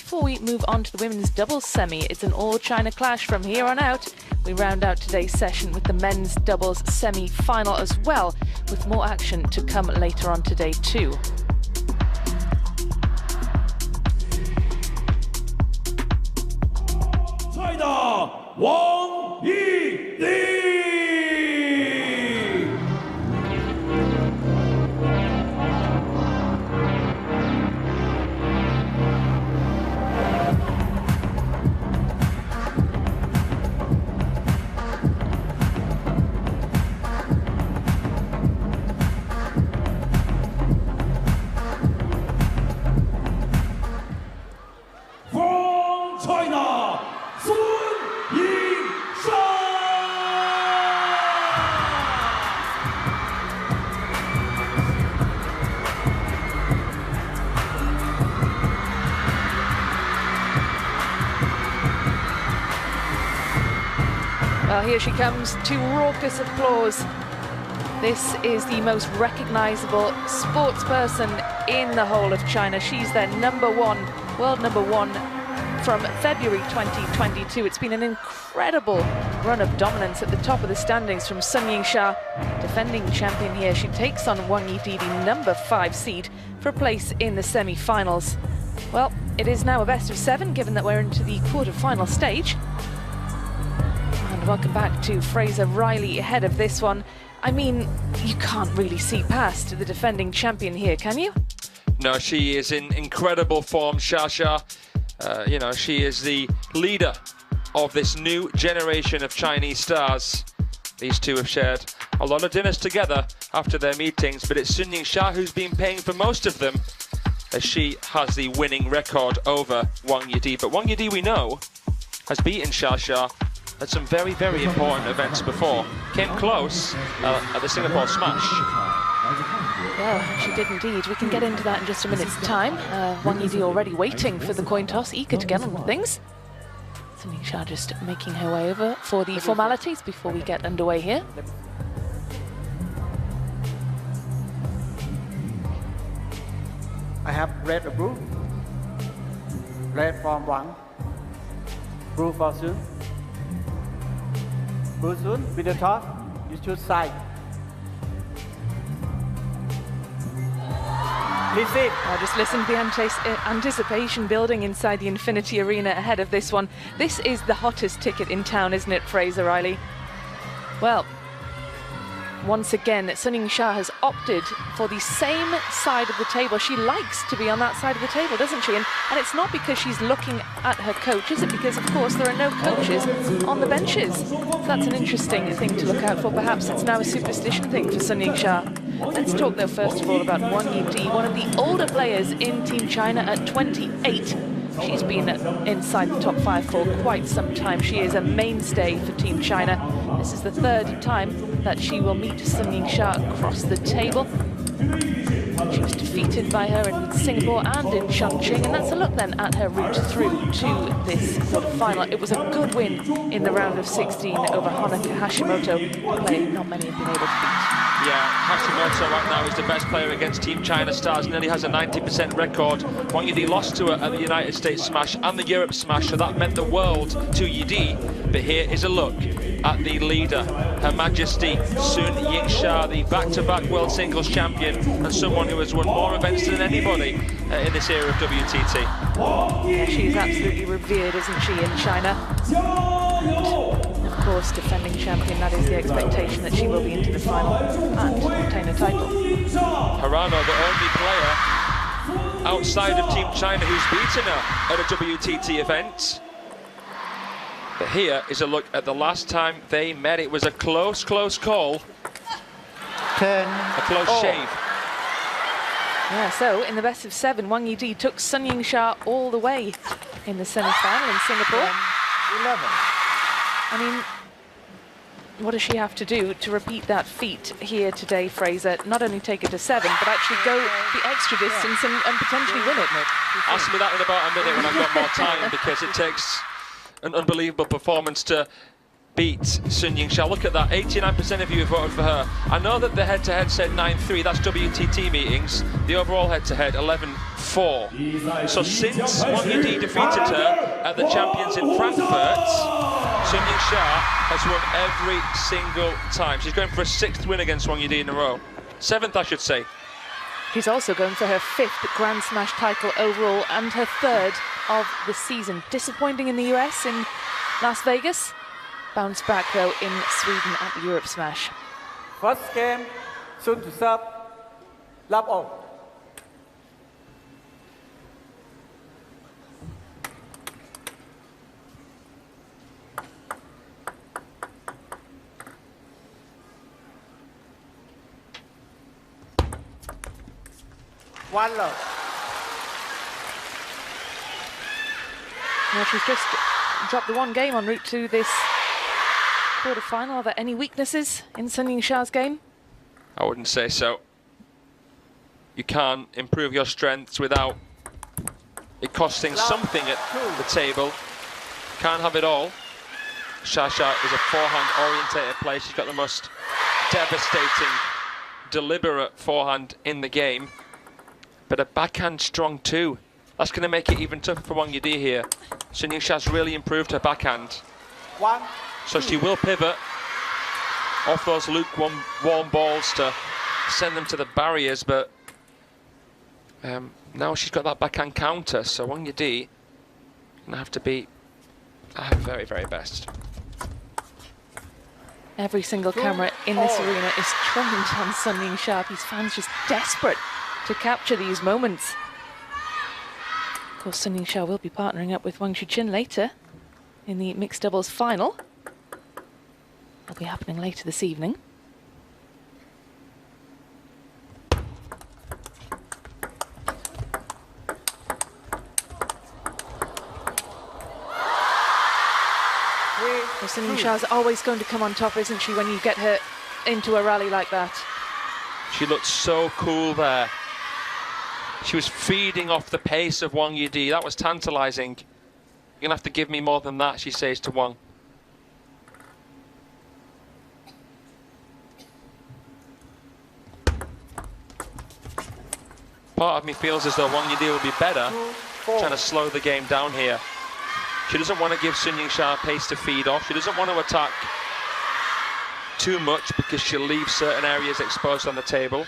before we move on to the women's doubles semi, it's an all-China clash from here on out. We round out today's session with the men's doubles semi-final as well, with more action to come later on today too. China, WANG, Yidi! From China, Yingsha! Well, here she comes to raucous applause. This is the most recognizable sports person in the whole of China. She's their number one, world number one from February 2022. It's been an incredible run of dominance at the top of the standings from Yingsha, defending champion here. She takes on WANG Yidi, the number 5 seed, for a place in the semi-finals. Well, it is now a best of 7, given that we're into the quarter-final stage. And welcome back to Fraser Riley ahead of this one. I mean, you can't really see past the defending champion here, can you? No, she is in incredible form, Xia. You know, she is the leader of this new generation of Chinese stars. These two have shared a lot of dinners together after their meetings, but it's Yingsha who's been paying for most of them, as she has the winning record over WANG Yidi. But WANG Yidi, we know, has beaten Xia at some very, very important events before. Came close at the Singapore Smash. Well, she did indeed. We can get into that in just a minute's time. WANG Yidi already waiting for the coin toss, eager to get on with things. Yingsha just making her way over for the formalities before we get underway here. I have red or blue. Red from WANG. Blue for Sun. Blue Sun, with the toss, you choose side. Listen. Just listen to the anticipation building inside the Infinity Arena ahead of this one. This is the hottest ticket in town, isn't it, Fraser Riley? Well, once again, Yingsha has opted for the same side of the table. She likes to be on that side of the table, doesn't she? And it's not because she's looking at her coach, is it? Because, of course, there are no coaches on the benches. So that's an interesting thing to look out for. Perhaps it's now a superstition thing for Yingsha. Let's talk, though, first of all, about WANG Yidi, one of the older players in Team China at 28. She's been inside the top 5 for quite some time. She is a mainstay for Team China. This is the 3rd time that she will meet Yingsha across the table. She was defeated by her in Singapore and in Chongqing, and that's a look then at her route through to this quarter-final. It was a good win in the round of 16 over Honoka Hashimoto, a player not many have been able to beat. Yeah, Hashimoto right now is the best player against Team China stars, nearly has a 90% record. WANG Yidi lost to her at the United States Smash and the Europe Smash, so that meant the world to Yidi. But here is a look at the leader, Her Majesty Yingsha, the back-to-back world singles champion, and someone who has won more events than anybody in this era of WTT. Yeah, she's absolutely revered, isn't she, in China? And of course, defending champion, that is the expectation that she will be into the final and obtain a title. Harano, the only player outside of Team China who's beaten her at a WTT event. But here is a look at the last time they met. It was a close call. 10. A close shave. Yeah, so in the best of 7, WANG Yidi took Yingsha all the way in the semi-final in Singapore. 11. I mean, what does she have to do to repeat that feat here today, Fraser? Not only take it to 7, but actually go the extra distance and potentially win it. Ask me that in about a minute when I've got more time, because it takes an unbelievable performance to beat Yingsha. Look at that, 89% of you voted for her. I know that the head-to-head said 9-3, that's WTT meetings. The overall head-to-head, 11-3. 4. So since Wang Yidi defeated her at the Champions in Frankfurt, Sun Yingsha has won every single time. She's going for a 6th win against Wang Yidi in a row. 7th, I should say. She's also going for her 5th Grand Smash title overall and her 3rd of the season. Disappointing in the US in Las Vegas. Bounced back though in Sweden at the Europe Smash. First game, Sun to serve, love all. One love. Now she's just dropped the one game en route to this quarter-final. Are there any weaknesses in Sun Yingsha's game? I wouldn't say so. You can't improve your strengths without it costing something at the table. Can't have it all. Shasha is a forehand orientated player. She's got the most devastating, deliberate forehand in the game. But her backhand strong too. That's going to make it even tougher for Wang Yidi here. Sun Yingsha's really improved her backhand. So she will pivot off those lukewarm warm balls to send them to the barriers, but now she's got that backhand counter, so Wang Yidi going to have to be at her very, very best. Every single camera in this arena is trained on Sun Yingsha. These fans just desperate to capture these moments. Of course, Sun Yingsha will be partnering up with Wang Chuqin later in the mixed doubles final. It'll be happening later this evening. Well, Sun Yingsha's always going to come on top, isn't she, when you get her into a rally like that? She looked so cool there. She was feeding off the pace of Wang Yidi. That was tantalising. You're going to have to give me more than that, she says to Wang. Part of me feels as though Wang Yidi will be better trying to slow the game down here. She doesn't want to give Sun Yingsha pace to feed off. She doesn't want to attack too much because she'll leave certain areas exposed on the table.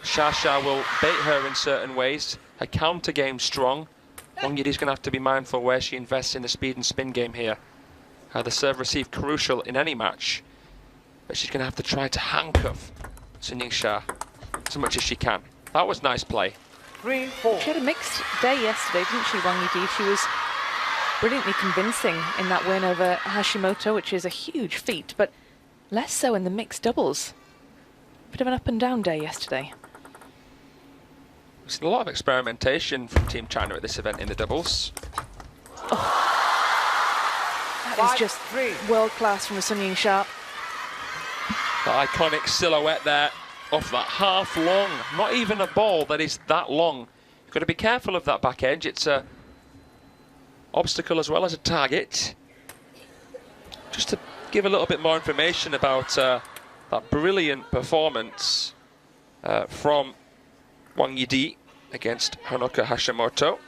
Shasha will bait her in certain ways. Her counter game's strong. Wang Yidi's going to have to be mindful where she invests in the speed and spin game here. The serve-receive crucial in any match, but she's going to have to try to handcuff Sun Yingsha as much as she can. That was nice play. 3-4. She had a mixed day yesterday, didn't she, Wang Yidi? She was brilliantly convincing in that win over Hashimoto, which is a huge feat, but less so in the mixed doubles. Bit of an up and down day yesterday. There's a lot of experimentation from Team China at this event in the doubles. Oh. That is just world class from Sun Yingsha. The iconic silhouette there off that half long, not even a ball that is that long. You've got to be careful of that back edge. It's a obstacle as well as a target. Just to give a little bit more information about that brilliant performance from Wang Yidi against Honoka Hashimoto.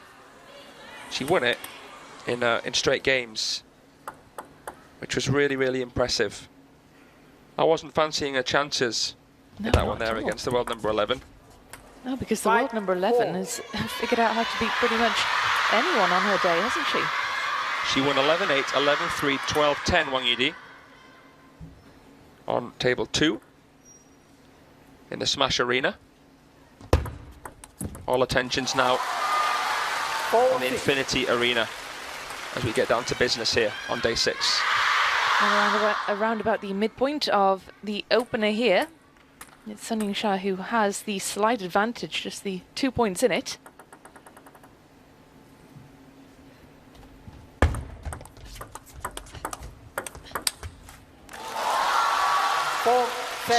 She won it in straight games, which was really, really impressive. I wasn't fancying her chances in that one there against the world number 11. No, because the world number 11 has figured out how to beat pretty much anyone on her day, hasn't she? She won 11-8, 11-3, 12-10, Wang Yidi. On table 2 in the Smash Arena. All attention's now on the Infinity Arena as we get down to business here on day 6. Around about the midpoint of the opener here, it's Sun Yingsha who has the slight advantage, just the 2 points in it.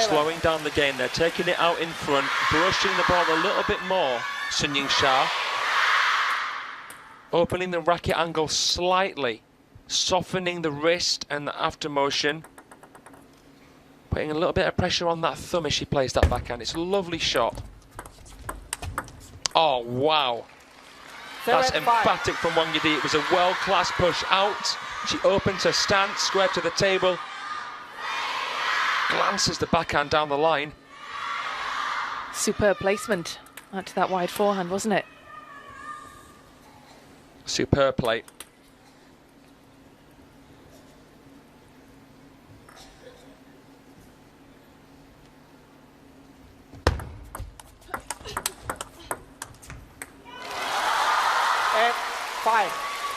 Slowing down the game, they're taking it out in front, brushing the ball a little bit more. Sun Yingsha opening the racket angle slightly, softening the wrist and the after motion, putting a little bit of pressure on that thumb as she plays that backhand. It's a lovely shot. Oh, wow. That's 7-5. emphatic from Wang Yidi. It was a world-class push out. She opens her stance, square to the table. Glances the backhand down the line. Superb placement out to that wide forehand, wasn't it? Superb play.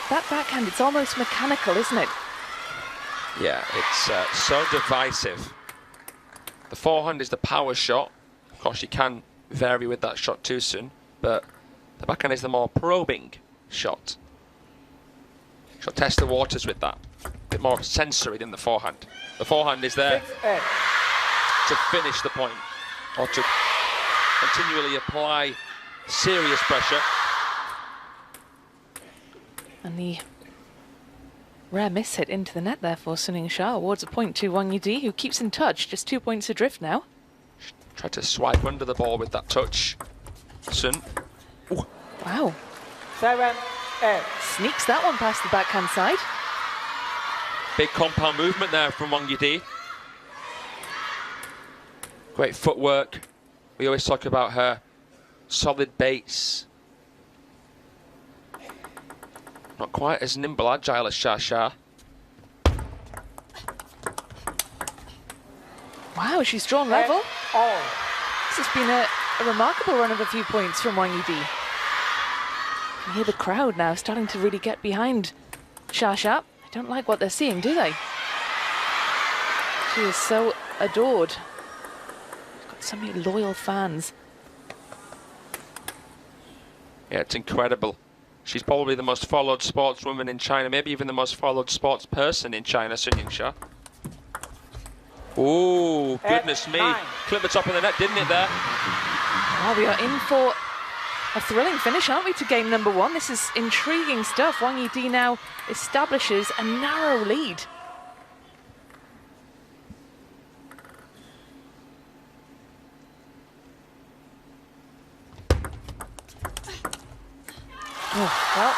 That backhand, it's almost mechanical, isn't it? Yeah, it's so divisive. The forehand is the power shot. Of course, you can vary with that shot too soon, but the backhand is the more probing shot. She'll test the waters with that. A bit more sensory than the forehand. The forehand is there to finish the point, or to continually apply serious pressure. And the rare miss hit into the net there for Sun Yingsha awards a point to Wang Yidi, who keeps in touch, just 2 points adrift now. Tried to swipe under the ball with that touch. Sun. Ooh. Wow. 7-8. Sneaks that one past the backhand side. Big compound movement there from Wang Yidi. Great footwork. We always talk about her solid base. Not quite as nimble, agile as Xia. Wow, she's drawn level. This has been a remarkable run of a few points from Wang Yidi. You hear the crowd now starting to really get behind Xia. They don't like what they're seeing, do they? She is so adored. She's got so many loyal fans. Yeah, it's incredible. She's probably the most followed sportswoman in China, maybe even the most followed sports person in China, Sun Yingsha. Oh, goodness me. Clipped the top of the net, didn't it there? Well, we are in for a thrilling finish, aren't we, to game number one? This is intriguing stuff. Wang Yidi now establishes a narrow lead. Oh, well,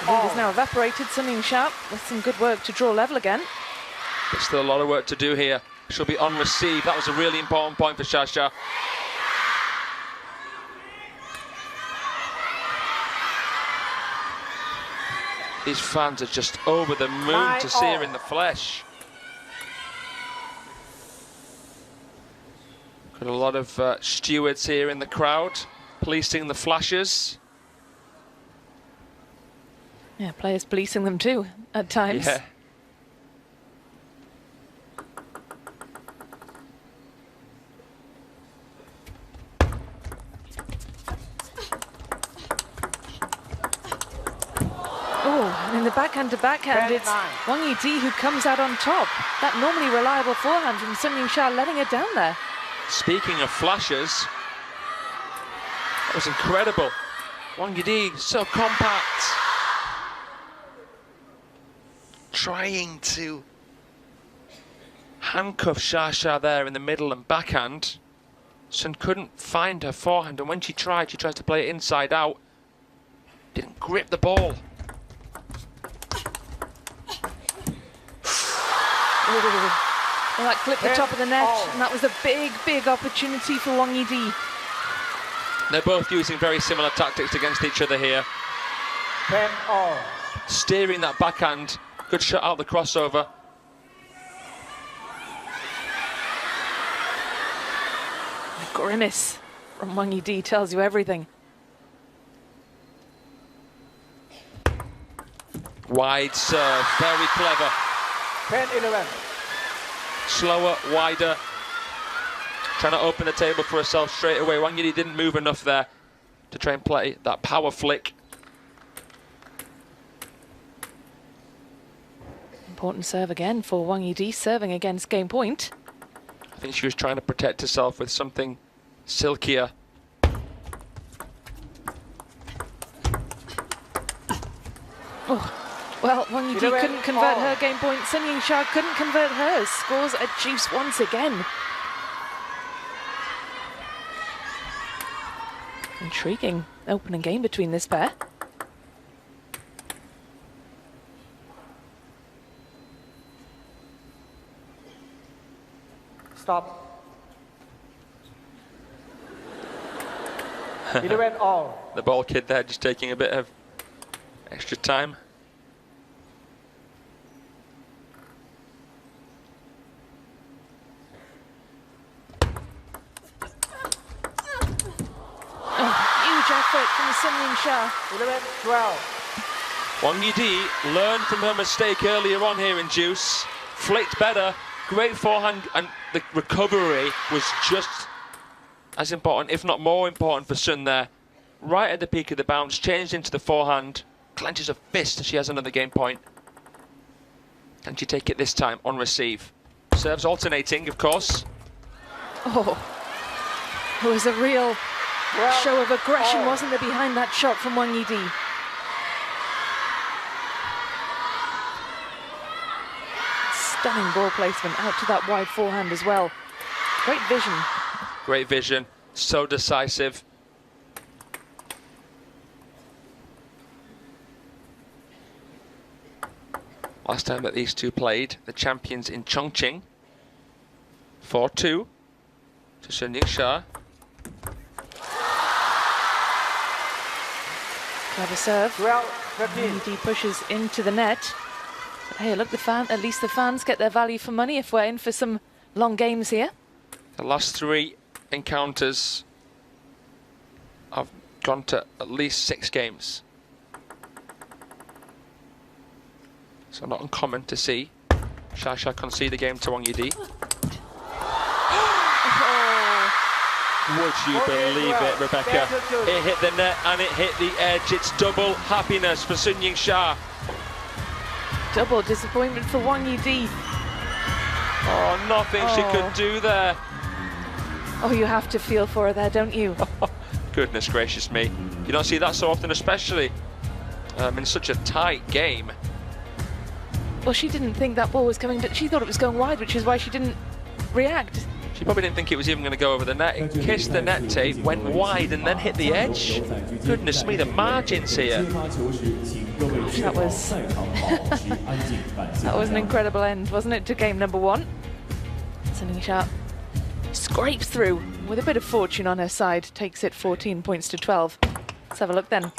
the lead is now evaporated. Sun Yingsha with some good work to draw level again. There's still a lot of work to do here. She'll be on receive. That was a really important point for Xia. These fans are just over the moon to see her in the flesh. Got a lot of stewards here in the crowd, policing the flashes. Yeah, players policing them too, at times. Yeah. Oh, and in the backhand to backhand, it's Wang Yidi who comes out on top. That normally reliable forehand from Sun Yingsha letting her down there. Speaking of flashes, that was incredible. Wang Yidi, so compact. Trying to handcuff Xia there in the middle and backhand. Sun couldn't find her forehand, and when she tried to play it inside out. Didn't grip the ball. Well, that clipped the top of the net, and that was a big, big opportunity for Wang Yidi. They're both using very similar tactics against each other here. 10-all. Steering that backhand. Good shot out the crossover. The grimace from Wang Yidi tells you everything. Wide serve, very clever. 10-11. Slower, wider. Trying to open the table for herself straight away. Wang Yidi didn't move enough there to try and play that power flick. Important serve again for Wang Yidi, serving against game point. I think she was trying to protect herself with something silkier. Oh. Well, Wang Yidi couldn't convert her game point. Sun Yingsha couldn't convert hers. Scores a juice once again. And Intriguing opening game between this pair. Stop. 11 all. The ball kid there just taking a bit of extra time. Huge effort from Sun Yingsha. 11-12. Wang Yidi learned from her mistake earlier on here in Juice, flicked better, great forehand, and the recovery was just as important, if not more important, for Sun there. Right at the peak of the bounce, changed into the forehand, clenches a fist as she has another game point. Can she take it this time on receive? Serves alternating, of course. Oh, it was a real show of aggression, wasn't there, behind that shot from Wang Yidi? Stunning ball placement out to that wide forehand as well. Great vision. Great vision, so decisive. Last time that these two played, the champions in Chongqing. 4-2 to Sun Yingsha. Clever serve. 12-13. Yidi pushes into the net. But hey, look, at least the fans get their value for money if we're in for some long games here. The last three encounters have gone to at least 6 games. So not uncommon to see Shasha concede a game to Wang Yidi. Would you believe it, Rebecca? It hit the net and it hit the edge. It's double happiness for Sun Yingsha. Double disappointment for Wang Yidi. Oh, nothing she could do there. Oh, you have to feel for her there, don't you? Goodness gracious me. You don't see that so often, especially in such a tight game. Well, she didn't think that ball was coming. She thought it was going wide, which is why she didn't react. She probably didn't think it was even going to go over the net. It kissed the net tape, went wide, and then hit the edge. Goodness me, the margins here. Gosh, that was that was an incredible end, wasn't it, to game number 1? Sun Yingsha scrapes through with a bit of fortune on her side, takes it 14 points to 12. Let's have a look then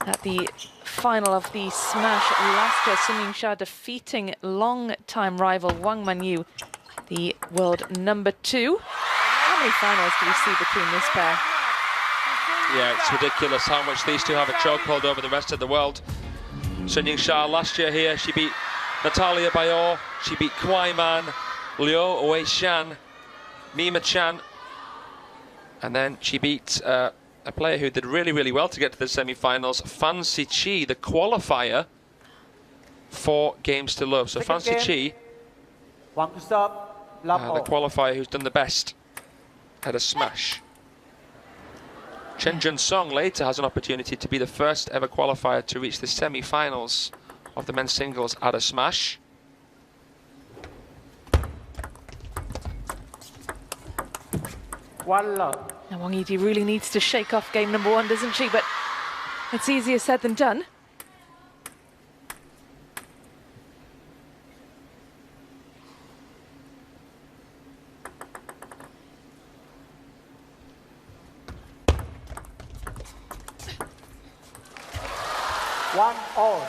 at the final of the smash last year. Sun Yingsha defeating long-time rival Wang Manyu, the world number 2. How many finals do we see between this pair? Yeah, it's ridiculous how much these two have a chokehold over the rest of the world. Sun Yingsha last year here, she beat Natalia Bayor, she beat Kwai Man, Liu Weishan, Mima Chan, and then she beat a player who did really, really well to get to the semi-finals, Fan Siqi, the qualifier, 4 games to love. So Fan Siqi, the qualifier who's done the best at a smash. Chen Jun-song later has an opportunity to be the first ever qualifier to reach the semi-finals of the men's singles at a smash. Now Wang Yidi really needs to shake off game number 1, doesn't she? But it's easier said than done. One all.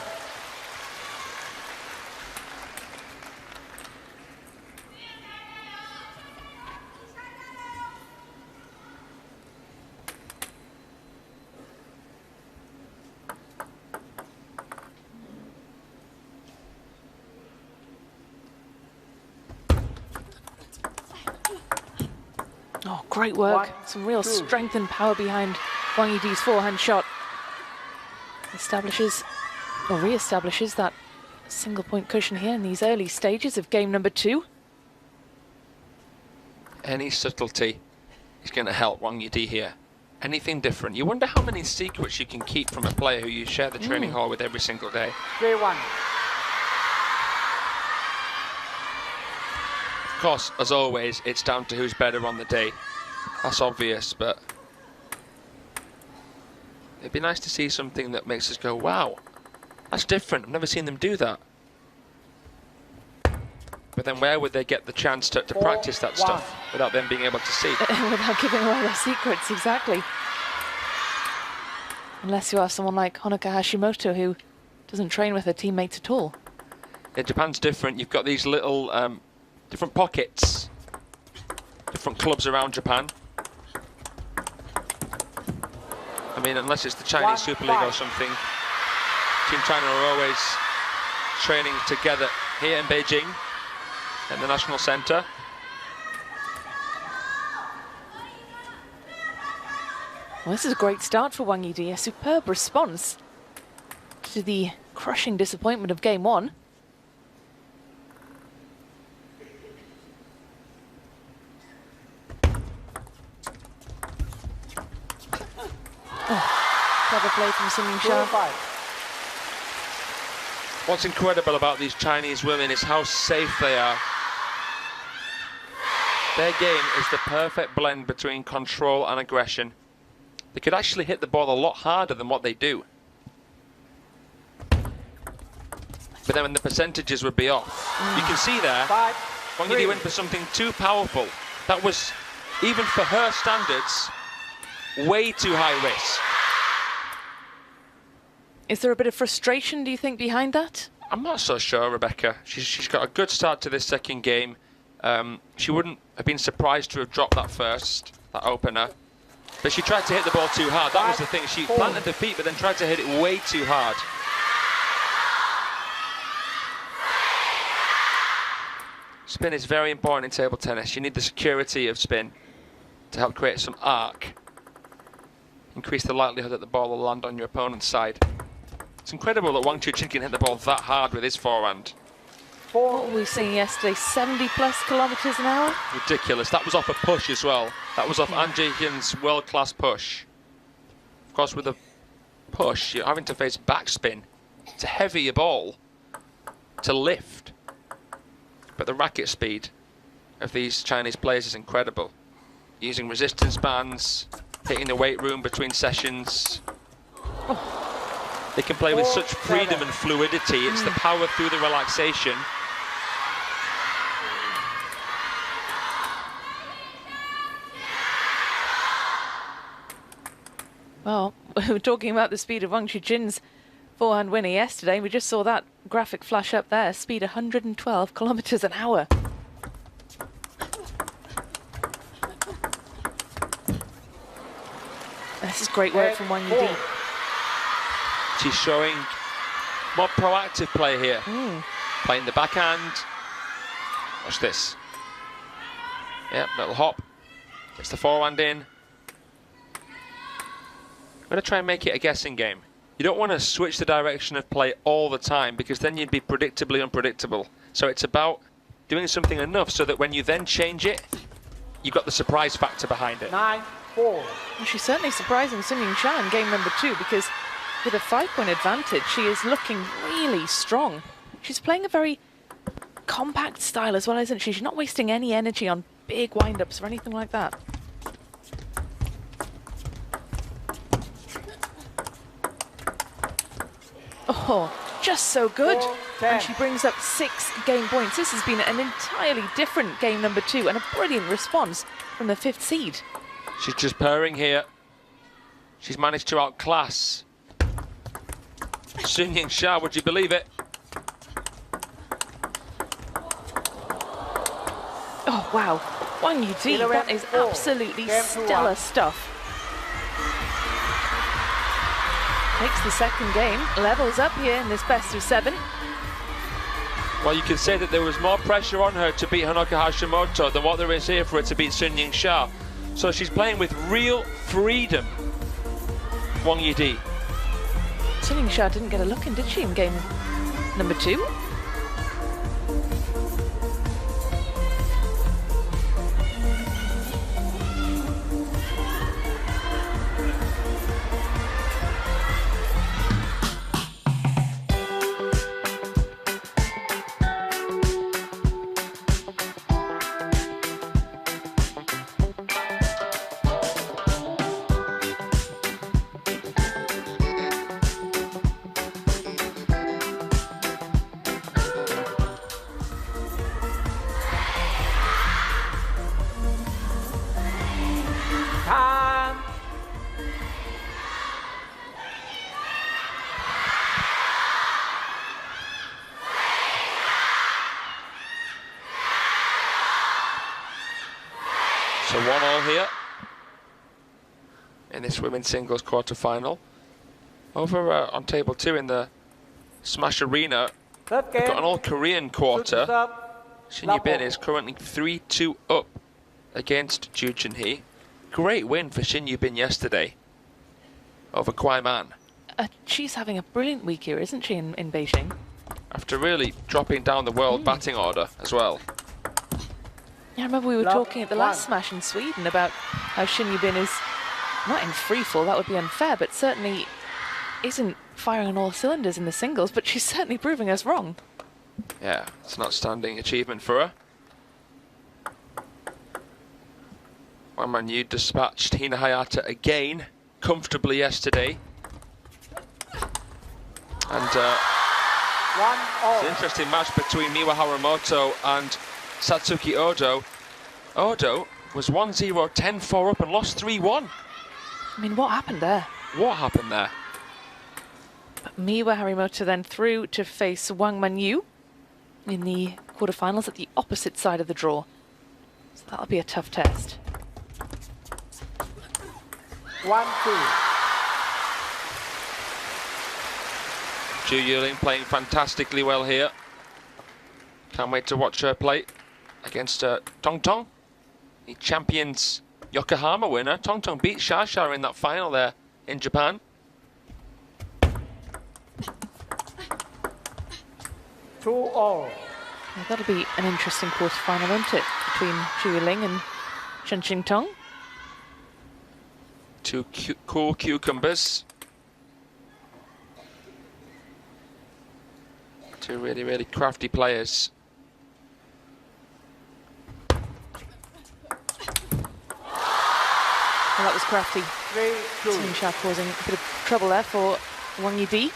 Oh, great work. Some real strength and power behind Wang Yidi's forehand shot. Establishes, or re-establishes, that single point cushion here in these early stages of game number 2. Any subtlety is going to help Wang Yidi here. Anything different. You wonder how many secrets you can keep from a player who you share the training hall with every single day. 3-1. Of course, as always, it's down to who's better on the day. That's obvious, but It'd be nice to see something that makes us go, wow, that's different. I've never seen them do that. But then where would they get the chance to practice that stuff without them being able to see? Without giving away their secrets, exactly. Unless you have someone like Honoka Hashimoto who doesn't train with her teammates at all. Yeah, Japan's different. You've got these little different pockets, different clubs around Japan. I mean, unless it's the Chinese Super League or something, Team China are always training together here in Beijing at the National Centre. Well, this is a great start for Wang Yidi, a superb response to the crushing disappointment of Game 1. Clever play from Yingsha. What's incredible about these Chinese women is how safe they are. Their game is the perfect blend between control and aggression. They could actually hit the ball a lot harder than what they do. But then the percentages would be off. You can see there, Wang Yidi went for something too powerful. That was, even for her standards, way too high risk. Is there a bit of frustration, do you think, behind that? I'm not so sure, Rebecca. She's got a good start to this second game. She wouldn't have been surprised to have dropped that first, that opener. But she tried to hit the ball too hard. That was the thing. She planted the feet, but then tried to hit it way too hard. Spin is very important in table tennis. You need the security of spin to help create some arc. Increase the likelihood that the ball will land on your opponent's side. It's incredible that Wang Chuqin can hit the ball that hard with his forehand. What were we seeing yesterday? 70+ kilometers an hour? Ridiculous. That was off a push as well. That was off An Jae-hyun's world-class push. Of course, with a push, you're having to face backspin. It's a heavier ball to lift. But the racket speed of these Chinese players is incredible. Using resistance bands, hitting the weight room between sessions. They can play with such freedom and fluidity. It's the power through the relaxation. Well, we were talking about the speed of Wang Chuqin's forehand winner yesterday. We just saw that graphic flash up there. Speed 112 kilometers an hour. This is great work from Wang Yidi. She's showing more proactive play here. Playing the backhand. Watch this. Yep, little hop. Gets the forehand in. I'm going to try and make it a guessing game. You don't want to switch the direction of play all the time because then you'd be predictably unpredictable. So it's about doing something enough so that when you then change it, you've got the surprise factor behind it. 9-4. Well, she's certainly surprising Yingsha in game number 2 because with a 5-point advantage, she is looking really strong. She's playing a very compact style as well, isn't she? She's not wasting any energy on big wind-ups or anything like that. Oh, just so good. And she brings up 6 game points. This has been an entirely different game number 2 and a brilliant response from the 5th seed. She's just purring here. She's managed to outclass Yingsha, would you believe it? Oh, wow. Wang Yidi, that is absolutely stellar stuff. Takes the second game, levels up here in this best of 7. Well, you can say that there was more pressure on her to beat Honoka Hashimoto than what there is here for her to beat Yingsha. So she's playing with real freedom, Wang Yidi. Yingsha didn't get a look in, did she, in game number 2? So 1-1 here in this women's singles quarter-final. Over on table 2 in the Smash Arena, Third we've got game. an all-Korean quarter. Serve. Shin Yibin is currently 3-2 up against Ju Junhee. Great win for Shin Yibin yesterday over Kwai Man. She's having a brilliant week here, isn't she, in Beijing? After really dropping down the world batting order as well. Yeah, I remember we were Love talking at the last one. smash in Sweden about how Shin Yibin is not in free fall, that would be unfair, but certainly isn't firing on all cylinders in the singles, but she's certainly proving us wrong. Yeah, it's an outstanding achievement for her. Wang Manyu dispatched Hina Hayata again comfortably yesterday. And it's an 1-0. interesting match between Miwa Haramoto and Satsuki Odo. Odo was 1-0, 10-4 up and lost 3-1. I mean, what happened there? What happened there? Miwa Harimoto then through to face Wang Manyu in the quarterfinals at the opposite side of the draw. So that'll be a tough test. 1-2. Ju Yuling playing fantastically well here. Can't wait to watch her play against Tong Tong, the champions Yokohama winner. Tong Tong beat Shasha in that final there in Japan. 2-0. Yeah, that'll be an interesting quarterfinal, won't it? Between Zhu Yuling and Shen Xingtong. Two cool cucumbers. Two really, really crafty players. Well, that was crafty. 3-2. Yingsha causing a bit of trouble there for Wang Yidi.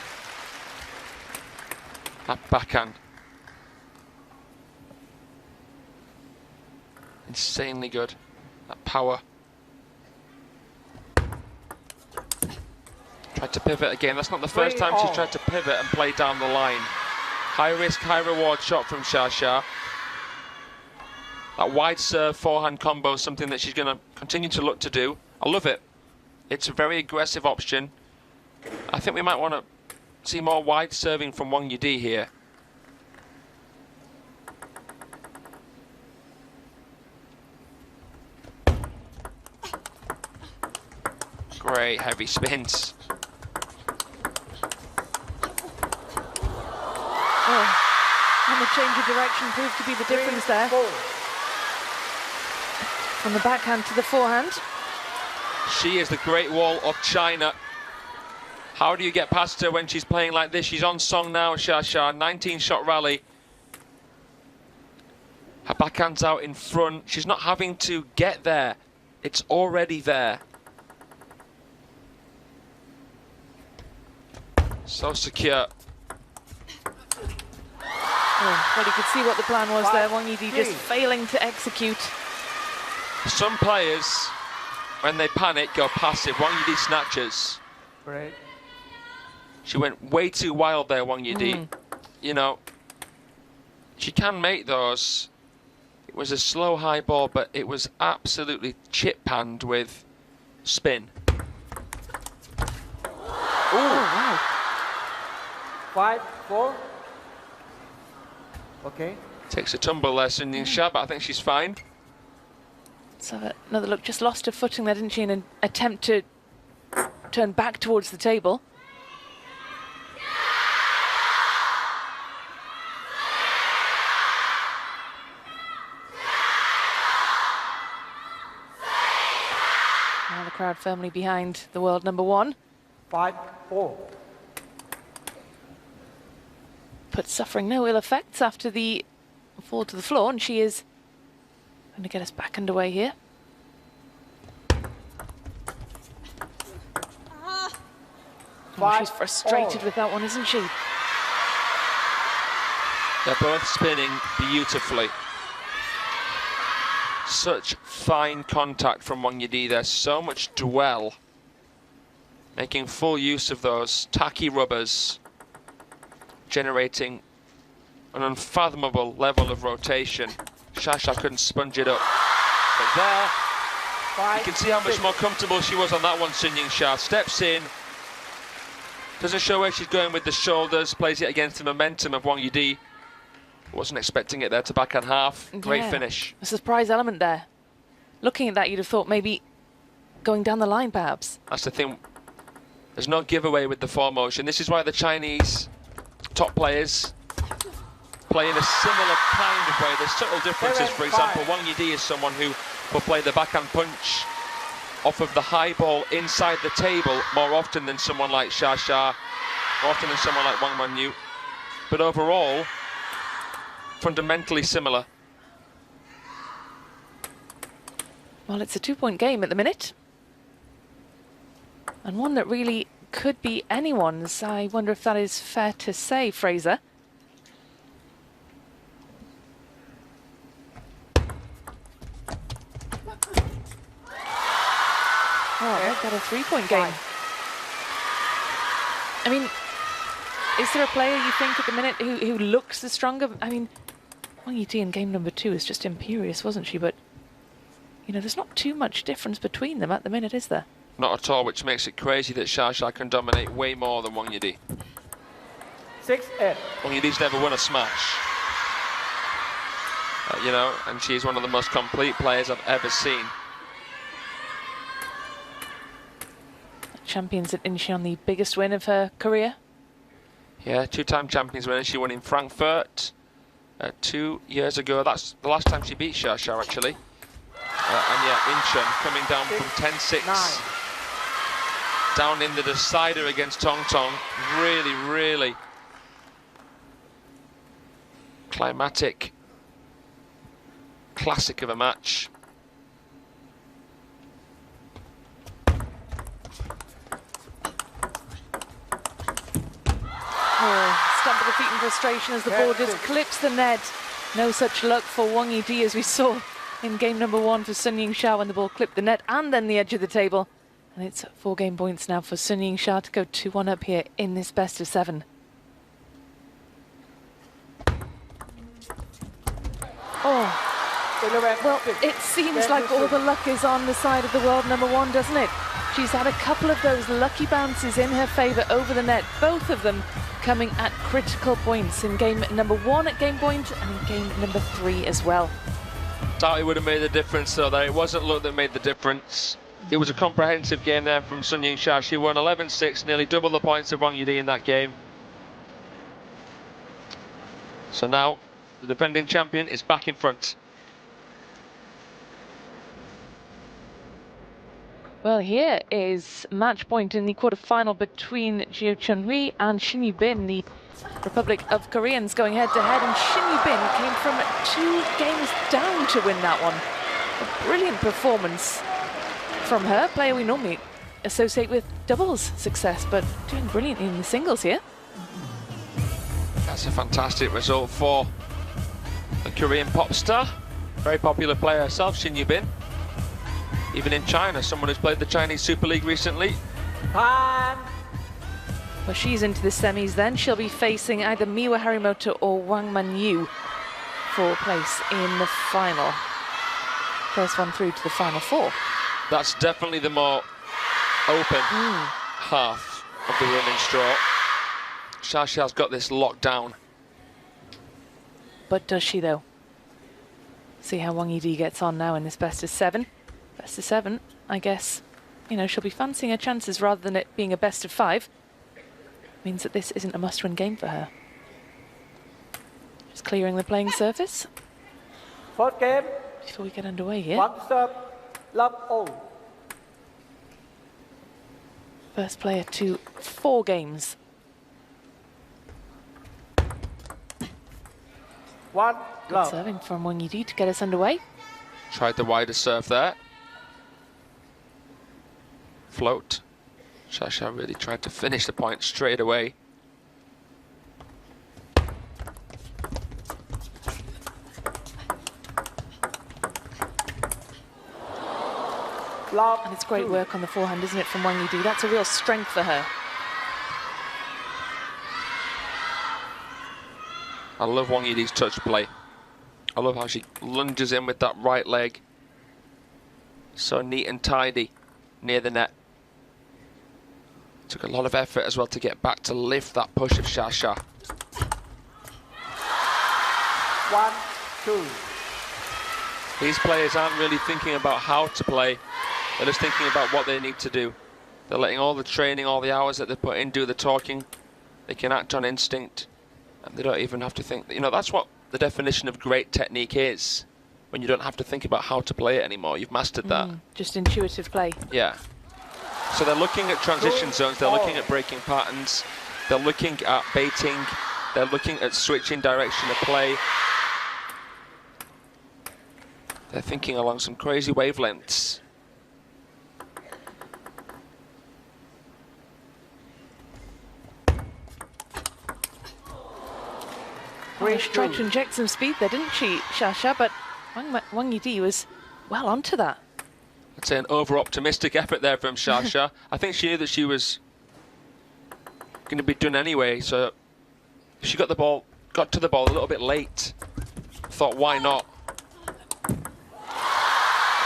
That backhand. Insanely good. That power. Tried to pivot again. That's not the first time she's tried to pivot and play down the line. High risk, high reward shot from Xia. That wide serve forehand combo is something that she's going to continue to look to do. I love it. It's a very aggressive option. I think we might want to see more wide serving from Wang Yidi here. Great heavy spins. Oh, and the change of direction proved to be the difference there. 4. From the backhand to the forehand. She is the Great Wall of China. How do you get past her when she's playing like this? She's on song now, Xia. 19-shot rally. Her backhand's out in front. She's not having to get there. It's already there. So secure. Oh, well, you could see what the plan was there. 5, Wang Yidi just 3. failing to execute. Some players, when they panic, go passive. Wang Yidi snatches. Great. She went way too wild there, Wang Yidi. You know, she can make those. It was a slow high ball, but it was absolutely chip-panned with spin. Oh, wow. 5-4. Okay. Takes a tumble there, Sun Yingsha, but I think she's fine. Let's have another look. Just lost her footing there, didn't she, in an attempt to turn back towards the table. Now the crowd firmly behind the world number one. 5-4. But suffering no ill effects after the fall to the floor, and she is going to get us back underway here. Oh, she's frustrated with that one, isn't she? They're both spinning beautifully. Such fine contact from Wang Yidi there, so much dwell. Making full use of those tacky rubbers, generating an unfathomable level of rotation. Xia couldn't sponge it up. But there, You can see how much more comfortable she was on that one. Yingsha steps in, doesn't show where she's going with the shoulders, plays it against the momentum of Wang Yidi. Wasn't expecting it there to backhand half. Great finish. A surprise element there. Looking at that, you'd have thought maybe going down the line, perhaps. That's the thing. There's no giveaway with the four motion. This is why the Chinese top players play in a similar kind of way. There's subtle differences. For example, Wang Yidi is someone who will play the backhand punch off of the high ball inside the table more often than someone like Xia, more often than someone like Wang Manyu. But overall, fundamentally similar. Well, it's a 2-point game at the minute. And one that really could be anyone's. I wonder if that is fair to say, Fraser. Oh, they've got a 3-point game. I mean, is there a player you think at the minute who looks the stronger? I mean, Wang Yidi in game number 2 is just imperious, wasn't she? But, you know, there's not too much difference between them at the minute, is there? Not at all, which makes it crazy that Xia can dominate way more than Wang Yidi. 6-8. Wang Yidi's never won a smash. You know, and she's one of the most complete players I've ever seen. Champions at Incheon, the biggest win of her career. Yeah, 2-time champions winner. She won in Frankfurt 2 years ago. That's the last time she beat Xia, actually. And yeah, Incheon coming down from 10-6. Down in the decider against Tong Tong. Really, really climatic, classic of a match. Stamp of defeat and frustration as the ball just clips the net. No such luck for Wang Yidi as we saw in game number 1 for Sun Yingsha when the ball clipped the net and then the edge of the table. And it's 4 game points now for Sun Yingsha to go 2-1 up here in this best of 7. Oh, well, it seems like all the luck is on the side of the world number 1, doesn't it? She's had a couple of those lucky bounces in her favour over the net, both of them coming at critical points in game number 1 at game point and in game number 3 as well. Doubt it would have made the difference though. It wasn't luck that made the difference. It was a comprehensive game there from Sun Yingsha. She won 11-6, nearly double the points of Wang Yidi in that game. So now the defending champion is back in front. Well, here is match point in the quarter-final between Jiu Chunhui and Shin Yubin, the Republic of Koreans going head-to-head, and Shin Yubin came from 2 games down to win that one. A brilliant performance from her, player we normally associate with doubles success, but doing brilliantly in the singles here. That's a fantastic result for the Korean pop star. Very popular player herself, Shin Yubin. Even in China, someone who's played the Chinese Super League recently. Well, she's into the semis then. She'll be facing either Miwa Harimoto or Wang Manyu for place in the final. First one through to the final 4. That's definitely the more open half of the running straw. Xiao's got this locked down. But does she, though? See how Wang Yidi gets on now in this best of 7. Best of 7, I guess. You know, she'll be fancying her chances rather than it being a best of 5. Means that this isn't a must-win game for her. Just clearing the playing surface. 4th game. Before we get underway here. 1 serve, love all. First player to 4 games. 1 Good love. serving from Wang Yidi to get us underway. Tried the wider serve there. Float. Xia really tried to finish the point straight away. And it's great work on the forehand, isn't it, from Wang Yidi? That's a real strength for her. I love Wang Yidi's touch play. I love how she lunges in with that right leg. So neat and tidy near the net. Took a lot of effort as well to get back to lift that push of Xia. 1-2. These players aren't really thinking about how to play. They're just thinking about what they need to do. They're letting all the training, all the hours that they put in do the talking. They can act on instinct. And they don't even have to think. You know, that's what the definition of great technique is. When you don't have to think about how to play it anymore. You've mastered that. Just intuitive play. Yeah. So they're looking at transition zones. They're looking at breaking patterns. They're looking at baiting. They're looking at switching direction of play. They're thinking along some crazy wavelengths. Oh, she tried to inject some speed there, didn't she, Xia? But Wang Yidi was well onto that. I'd say an over-optimistic effort there from Xia. I think she knew that she was going to be done anyway, so she got to the ball a little bit late. Thought, why not?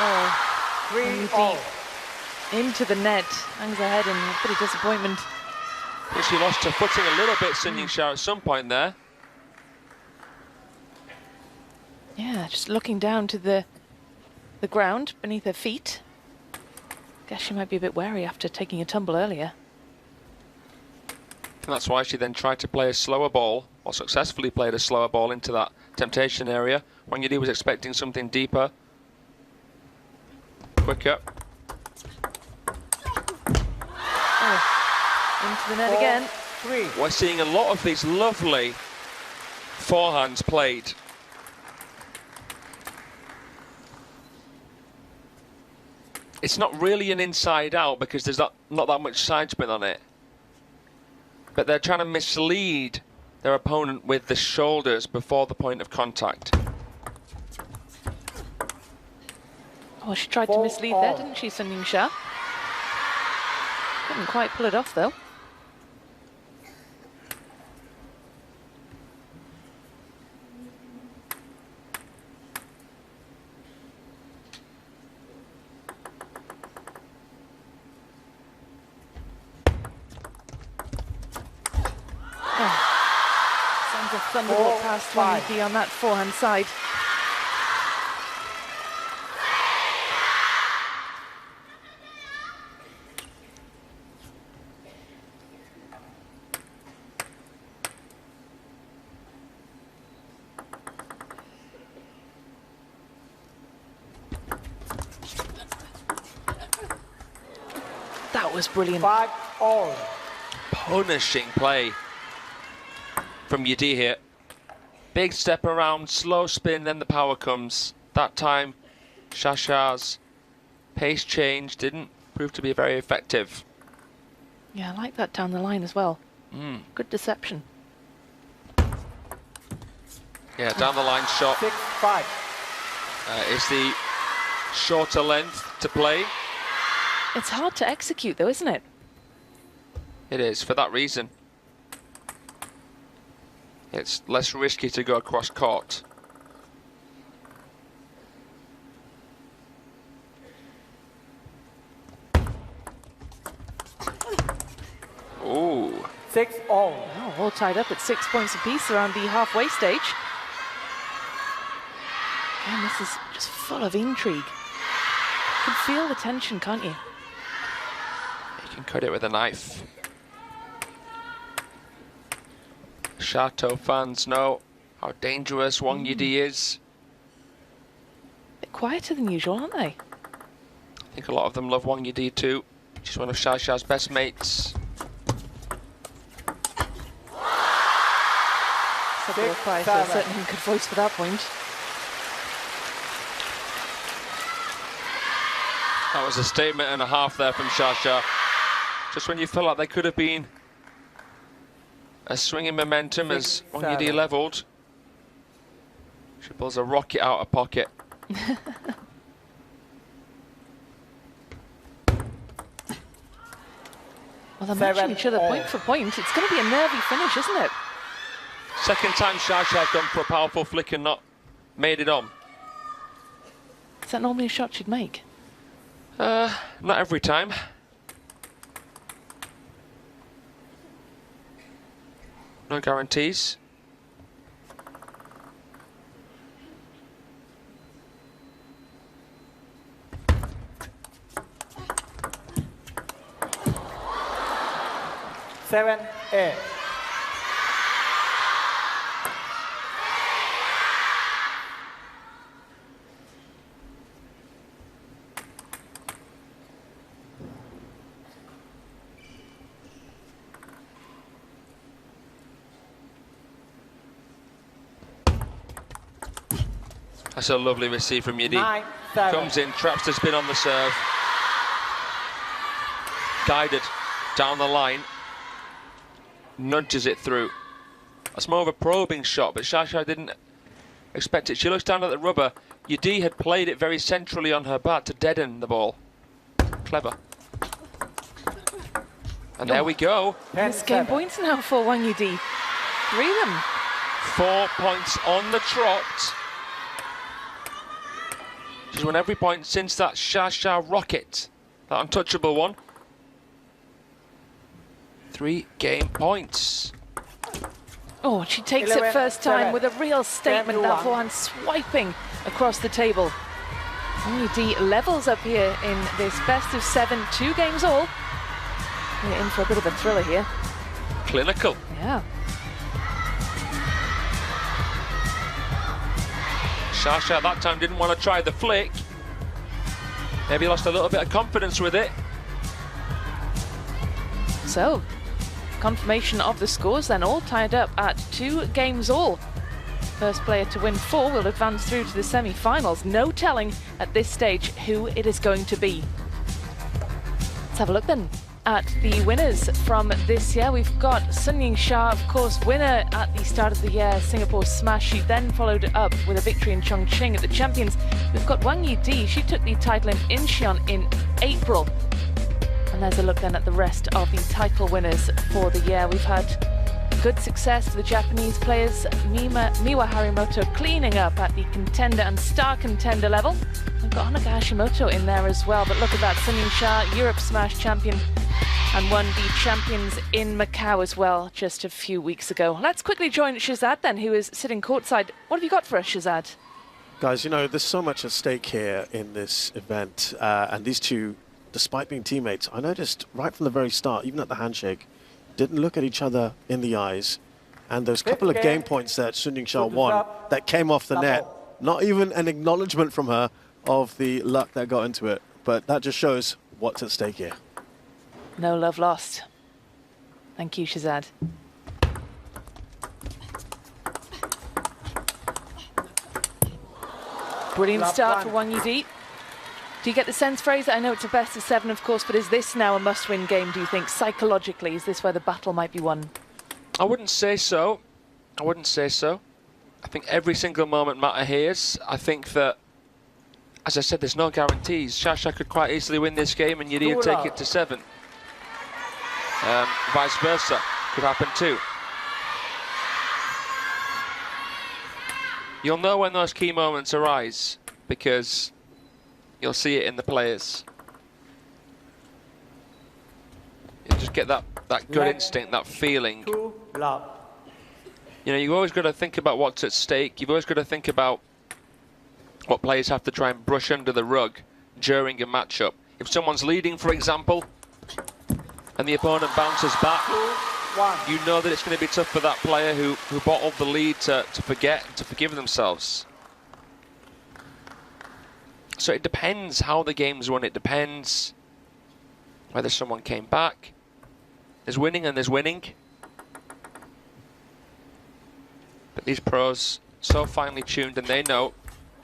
Oh, 3-0. into the net. Hangs her head in a bit of disappointment. I think she lost her footing a little bit, Yingsha, at some point there. Yeah, just looking down to the ground beneath her feet. Guess she might be a bit wary after taking a tumble earlier. And that's why she then tried to play a slower ball, or successfully played a slower ball into that temptation area. Wang Yidi was expecting something deeper, quicker. Oh, into the net again. 4-3. We're seeing a lot of these lovely forehands played. It's not really an inside out because there's not that much side spin on it. But they're trying to mislead their opponent with the shoulders before the point of contact. Oh, she tried to mislead there, didn't she, Yingsha? Couldn't quite pull it off, though. Sends a thunderbolt past Wang Yidi on that forehand side. That was brilliant. 5-all. Punishing play from Yidi here. Big step around, slow spin, then the power comes. That time, Xia's pace change didn't prove to be very effective. Yeah, I like that down the line as well. Good deception. Yeah, down the line shot 6-5. is the shorter length to play. It's hard to execute, though, isn't it? It is, for that reason. It's less risky to go across court. Ooh. 6-all. Oh, all tied up at 6 points apiece around the halfway stage. And this is just full of intrigue. You can feel the tension, can't you? You can cut it with a knife. Chateau fans know how dangerous Wang Yidi is. A bit quieter than usual, aren't they? I think a lot of them love Wang Yidi too. She's one of Xia's best mates. So a bit quieter, certainly good voice for that point. That was a statement and a half there from Xia. Just when you felt like there could have been a swinging momentum as Wang Yidi levelled, she pulls a rocket out of pocket. Well, they're matching each other point for point. It's going to be a nervy finish, isn't it? Second time Xia's gone for a powerful flick and not made it on. Is that normally a shot she'd make? Not every time. No guarantees. Seven, eight. That's a lovely receive from Yidi. 9-7. Comes in, traps the spin on the serve. Guided down the line. Nudges it through. That's more of a probing shot, but Xia didn't expect it. She looks down at the rubber. Yidi had played it very centrally on her bat to deaden the ball. Clever. And there we go. This game points now for Wang Yidi. 3 of them. 4 points on the trot. She's won every point since that Xia rocket, that untouchable one. 3 game points. Oh, she takes it 11, first time 7. with a real statement. 10-1. That forehand swiping across the table. Wang Yidi levels up here in this best of 7, 2 games all. We're in for a bit of a thriller here. Clinical. Yeah. Xia that time didn't want to try the flick. Maybe lost a little bit of confidence with it. So, confirmation of the scores then, all tied up at 2 games all. First player to win 4 will advance through to the semi-finals. No telling at this stage who it is going to be. Let's have a look then at the winners from this year. We've got Sun Yingsha, of course, winner at the start of the year, Singapore Smash. She then followed up with a victory in Chongqing at the Champions. We've got Wang Yidi. She took the title in Incheon in April. And there's a look then at the rest of the title winners for the year. We've had good success for the Japanese players. Miwa Harimoto cleaning up at the contender and star contender level. We've got Honoka Hashimoto in there as well. But look at that, Sun Yingsha, Europe Smash champion, and won the Champions in Macau as well just a few weeks ago. Let's quickly join Shazad then, who is sitting courtside. What have you got for us, Shazad? Guys, you know, there's so much at stake here in this event, and these two, despite being teammates, I noticed right from the very start, even at the handshake, didn't look at each other in the eyes. And those couple of game points that Sun Yingsha won that came off the net, not even an acknowledgement from her of the luck that got into it. But that just shows what's at stake here. No love lost. Thank you, Shazad. Brilliant start for Wang Yidi. Do you get the sense, Fraser? I know it's a best of 7, of course, but is this now a must-win game, do you think? Psychologically, is this where the battle might be won? I wouldn't say so. I wouldn't say so. I think every single moment matters here. I think that, as I said, there's no guarantees. Xia could quite easily win this game and Yidi would take it to 7. Vice versa could happen too. You'll know when those key moments arise because you'll see it in the players. You just get that good instinct, that feeling. You know, you've always got to think about what's at stake. You've always got to think about what players have to try and brush under the rug during a matchup. If someone's leading, for example, and the opponent bounces back, you know that it's going to be tough for that player who bottled the lead to forget and to forgive themselves. So it depends how the game's won. It depends whether someone came back. There's winning and there's winning. But these pros, so finely tuned, and they know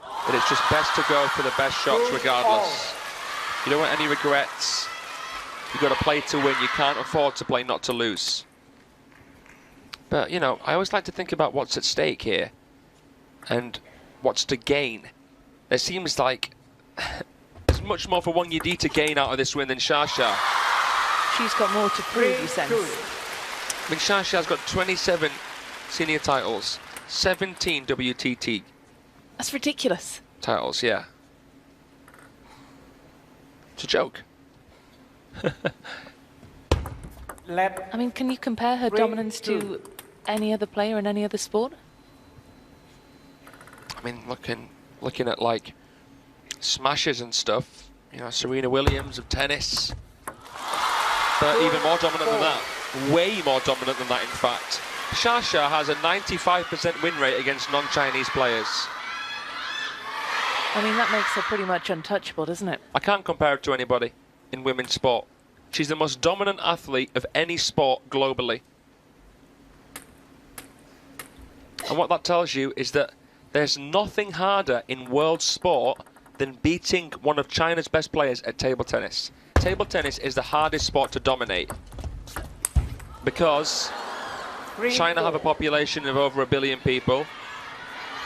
that it's just best to go for the best shots regardless. You don't want any regrets. You've got to play to win. You can't afford to play not to lose. But, you know, I always like to think about what's at stake here and what's to gain. There seems like there's much more for Wang Yidi to gain out of this win than Xia. She's got more to prove, you sense. I mean, Xia's got 27 senior titles, 17 WTT. That's ridiculous. Titles, yeah. It's a joke. Left. I mean, can you compare her 3, dominance 2. to any other player in any other sport? I mean, looking at like smashes and stuff, you know, Serena Williams of tennis, but even more dominant than that, way more dominant than that in fact. Xia has a 95% win rate against non-Chinese players. I mean, that makes her pretty much untouchable, doesn't it? I can't compare her to anybody in women's sport. She's the most dominant athlete of any sport globally. And what that tells you is that there's nothing harder in world sport than beating one of China's best players at table tennis. Table tennis is the hardest sport to dominate because China have a population of over 1 billion people.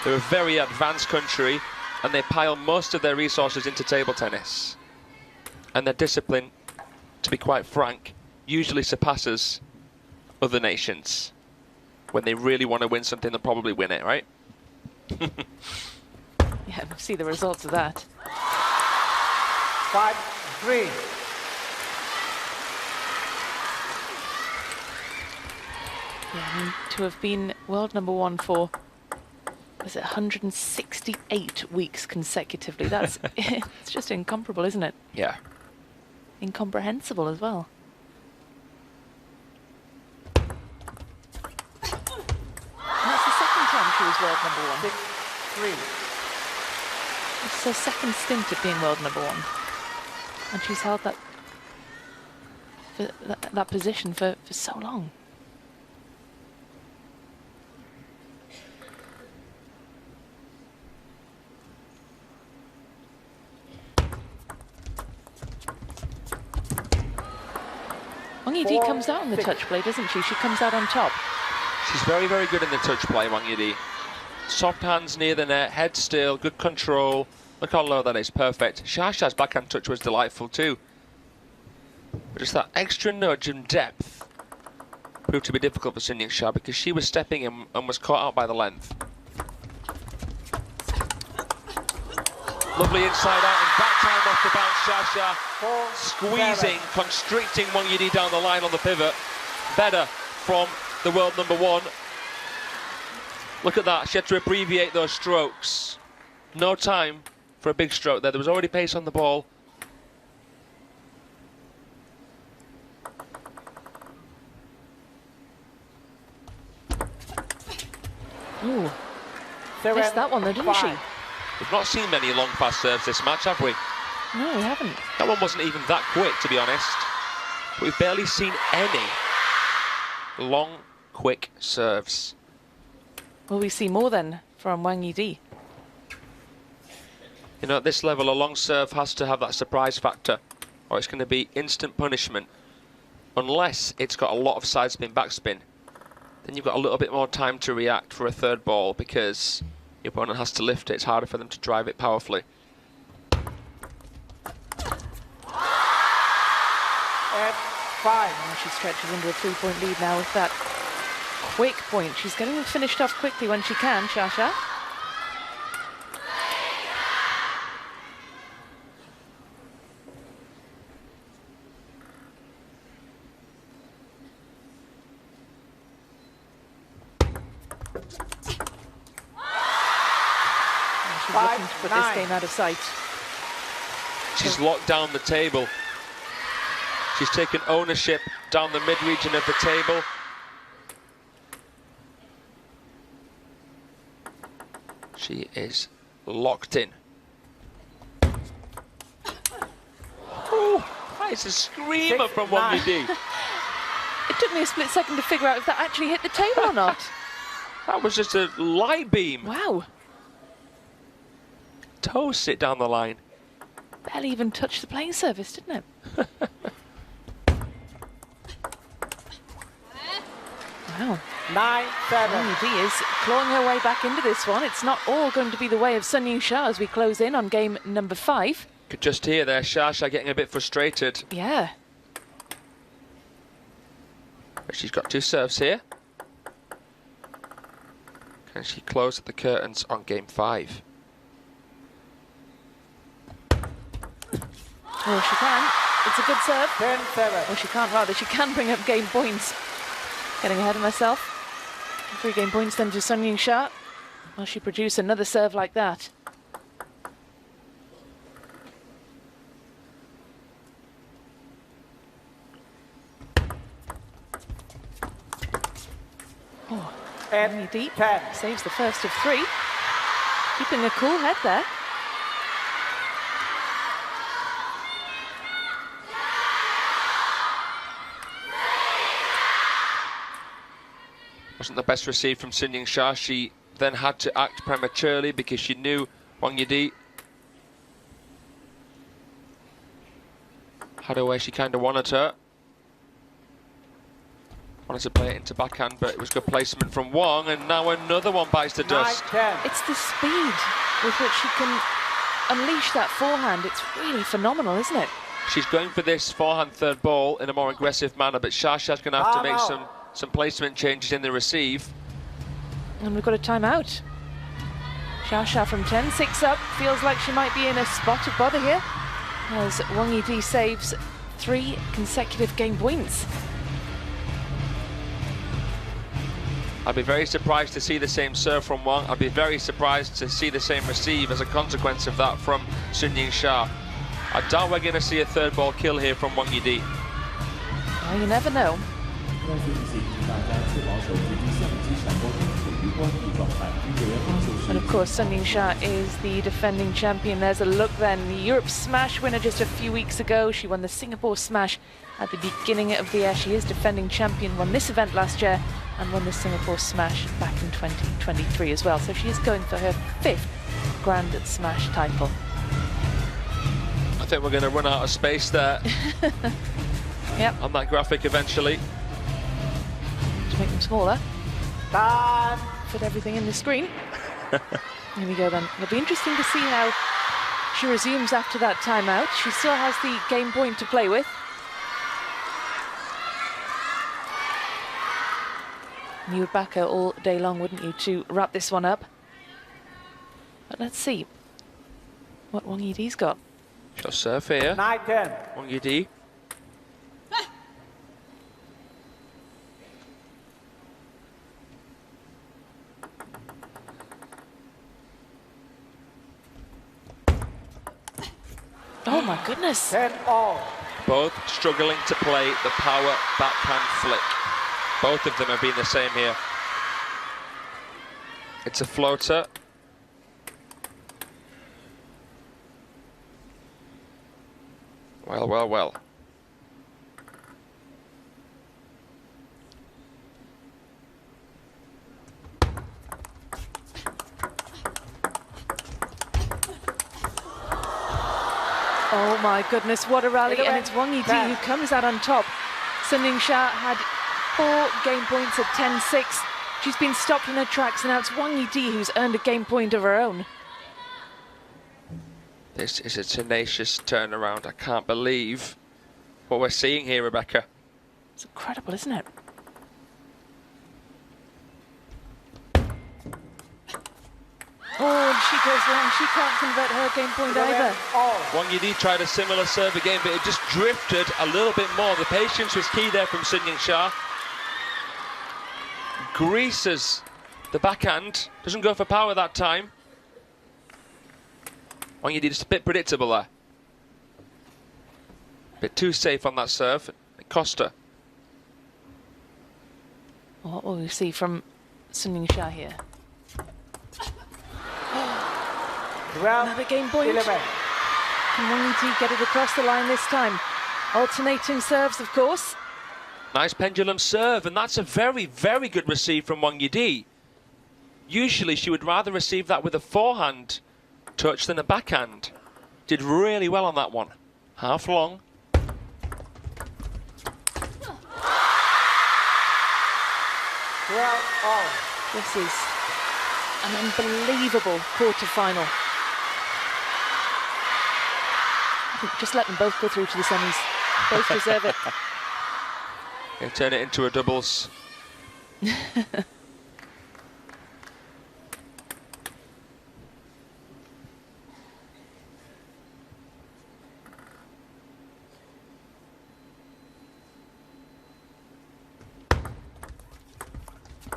They're a very advanced country and they pile most of their resources into table tennis. And their discipline, to be quite frank, usually surpasses other nations. When they really want to win something, they'll probably win it, right? Yeah, we'll see the results of that. 5-3. Yeah, I mean, to have been world #1 for, was it 168 weeks consecutively? That's it's just incomparable, isn't it? Yeah. Incomprehensible as well. And that's the second time she was world #1. 6-3. It's her second stint at being world #1, and she's held that that position for so long. Wang Yidi comes out on the touch play, doesn't she? She comes out on top. She's very, very good in the touch play, Wang Yidi. Soft hands near the net, head still, good control. Look how low that is, perfect. Xia's backhand touch was delightful too. But just that extra nudge and depth proved to be difficult for Yingsha because she was stepping in and was caught out by the length. Lovely inside out and back time off the bounce. Xia squeezing, constricting Wang Yidi down the line on the pivot. Better from the world #1. Look at that, she had to abbreviate those strokes. No time for a big stroke there. There was already pace on the ball. Ooh, missed that one though, didn't she? We've not seen many long fast serves this match, have we? No, we haven't. That one wasn't even that quick, to be honest. But we've barely seen any long, quick serves. Will we see more then from Wang Yidi? You know, at this level, a long serve has to have that surprise factor, or it's going to be instant punishment. Unless it's got a lot of side spin, backspin, then you've got a little bit more time to react for a third ball because your opponent has to lift it. It's harder for them to drive it powerfully. At 5. And she stretches into a 3-point lead now with that quick point. She's getting them finished off quickly when she can, Xia. She's looking to put this game out of sight. She's locked down the table. She's taken ownership down the mid-region of the table. She is locked in. Oh, that is a screamer from Wang Yidi. It took me a split second to figure out if that actually hit the table or not. That was just a light beam. Wow. Toast it down the line. Barely even touched the playing surface, didn't it? Wow. 9-7. Yidi is clawing her way back into this one. It's not all going to be the way of Sun Yingsha as we close in on game #5. Could just hear there, Xia getting a bit frustrated. Yeah. But she's got 2 serves here. Can she close the curtains on game 5? Oh, she can. It's a good serve. 10-7. Well, she can't, rather. She can bring up game points. Getting ahead of myself. 3 game points then to Sun Yingsha. Will she produce another serve like that? Oh, Wang Yidi 10. saves the first of 3. Keeping a cool head there. Wasn't the best received from Sun Yingsha. She then had to act prematurely because she knew Wang Yidi had her way she kind of wanted her. Wanted to play it into backhand, but it was good placement from Wang, and now another one bites the dust. 9-10. It's the speed with which she can unleash that forehand. It's really phenomenal, isn't it? She's going for this forehand third ball in a more aggressive manner, but Shasha's going to have to make some placement changes in the receive. And we've got a timeout. Shasha from 10-6 up. Feels like she might be in a spot of bother here, as Wang Yidi saves 3 consecutive game points. I'd be very surprised to see the same serve from Wang. I'd be very surprised to see the same receive as a consequence of that from Sun Yingsha. I doubt we're going to see a third ball kill here from Wang Yidi. Well, you never know. And of course, Sun Yingsha is the defending champion. There's a look then. The Europe Smash winner just a few weeks ago. She won the Singapore Smash at the beginning of the year. She is defending champion, won this event last year and won the Singapore Smash back in 2023 as well. So she is going for her 5th Grand Smash title. I think we're going to run out of space there. Yep. On that graphic eventually. To make them smaller. Time. Fit everything in the screen. Here we go then. It'll be interesting to see how she resumes after that timeout. She still has the game point to play with. You would back her all day long, wouldn't you, to wrap this one up? But let's see what Wang Yidi's got. She'll serve here. 9-10. Wang Yidi. Oh my goodness. 10-all. Both struggling to play the power backhand flick. Both of them have been the same here. It's a floater. Well, well, well. Oh my goodness, what a rally, and it's Wang Yidi who comes out on top. Sun Yingsha had 4 game points at 10-6. She's been stopped in her tracks, and now it's Wang Yidi who's earned a game point of her own. This is a tenacious turnaround. I can't believe what we're seeing here, Rebecca. It's incredible, isn't it? Oh, and she goes long. She can't convert her game point either. Wang Yidi tried a similar serve again, but it just drifted a little bit more. The patience was key there from Sun Yingsha. Greases the backhand. Doesn't go for power that time. Wang Yidi just a bit predictable there. Bit too safe on that serve. It cost her. What will we see from Sun Yingsha here? Another game point. 11. Can Wang Yidi get it across the line this time? Alternating serves, of course. Nice pendulum serve, and that's a very, very good receive from Wang Yidi. Usually she would rather receive that with a forehand touch than a backhand. Did really well on that one. Half long. This is an unbelievable quarter-final. Just let them both go through to the semis. Both deserve it. They turn it into a doubles.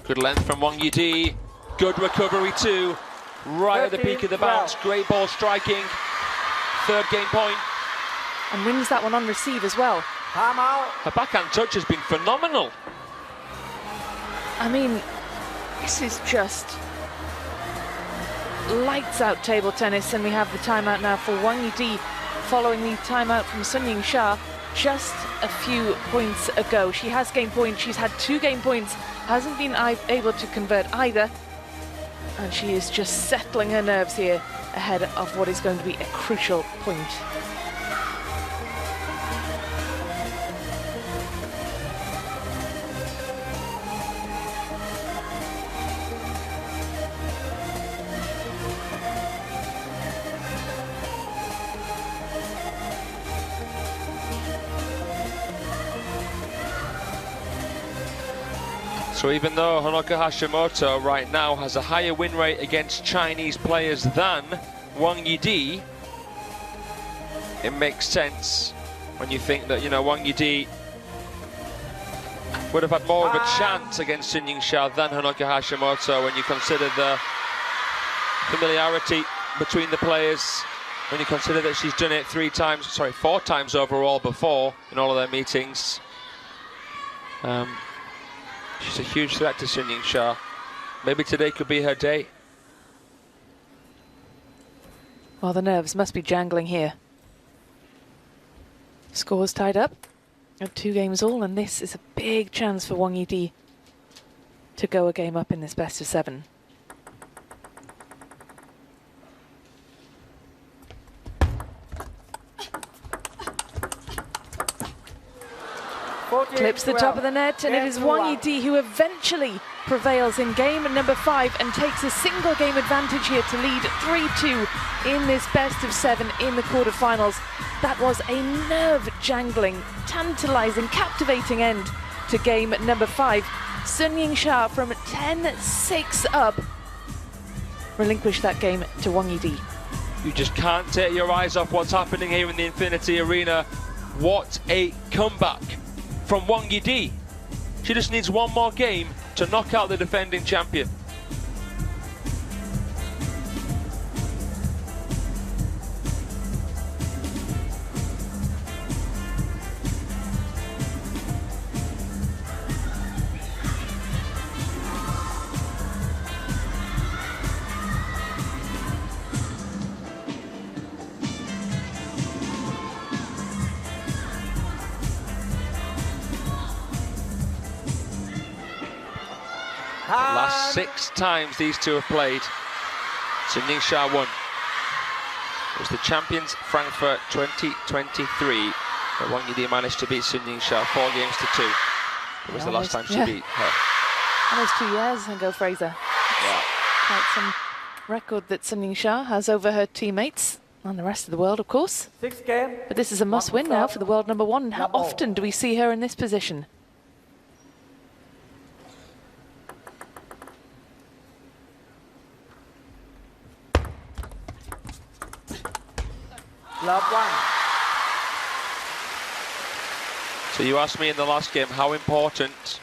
Good length from Wang Yidi. Good recovery too. Right at the peak of the bounce. Great ball striking. Third game point. And wins that one on receive as well. Time out. Her backhand touch has been phenomenal. I mean, this is just lights out table tennis, and we have the timeout now for Wang Yidi following the timeout from Sun Yingsha just a few points ago. She has gained points. She's had 2 game points, hasn't been able to convert either, and she is just settling her nerves here ahead of what is going to be a crucial point. So even though Honoka Hashimoto right now has a higher win rate against Chinese players than Wang Yidi, it makes sense when you think that, you know, Wang Yidi would have had more of a chance against Sun Yingsha than Honoka Hashimoto when you consider the familiarity between the players, when you consider that she's done it 4 times overall before in all of their meetings. She's a huge threat to Sun Yingsha. Maybe today could be her day. Well, the nerves must be jangling here. Scores tied up at 2 games all, and this is a big chance for Wang Yidi to go a game up in this best of 7. Clips the top of the net, and it is Wang Yidi who eventually prevails in game number 5 and takes a single game advantage here to lead 3-2 in this best of 7 in the quarterfinals. That was a nerve-jangling, tantalising, captivating end to game number 5. Sun Yingsha from 10-6 up relinquished that game to Wang Yidi. You just can't take your eyes off what's happening here in the Infinity Arena. What a comeback from Wang Yidi. She just needs one more game to knock out the defending champion. Last 6 times these two have played, Sun Yingsha won. It was the Champions Frankfurt 2023 that Wang Yidi managed to beat Sun Yingsha 4 games to 2. It was the last time she beat her. Almost 2 years ago, Fraser. Yeah. Quite some record that Sun Yingsha has over her teammates and the rest of the world, of course. 6 games. But this is a must-win now for the world number 1. How often do we see her in this position? Love 1. So you asked me in the last game how important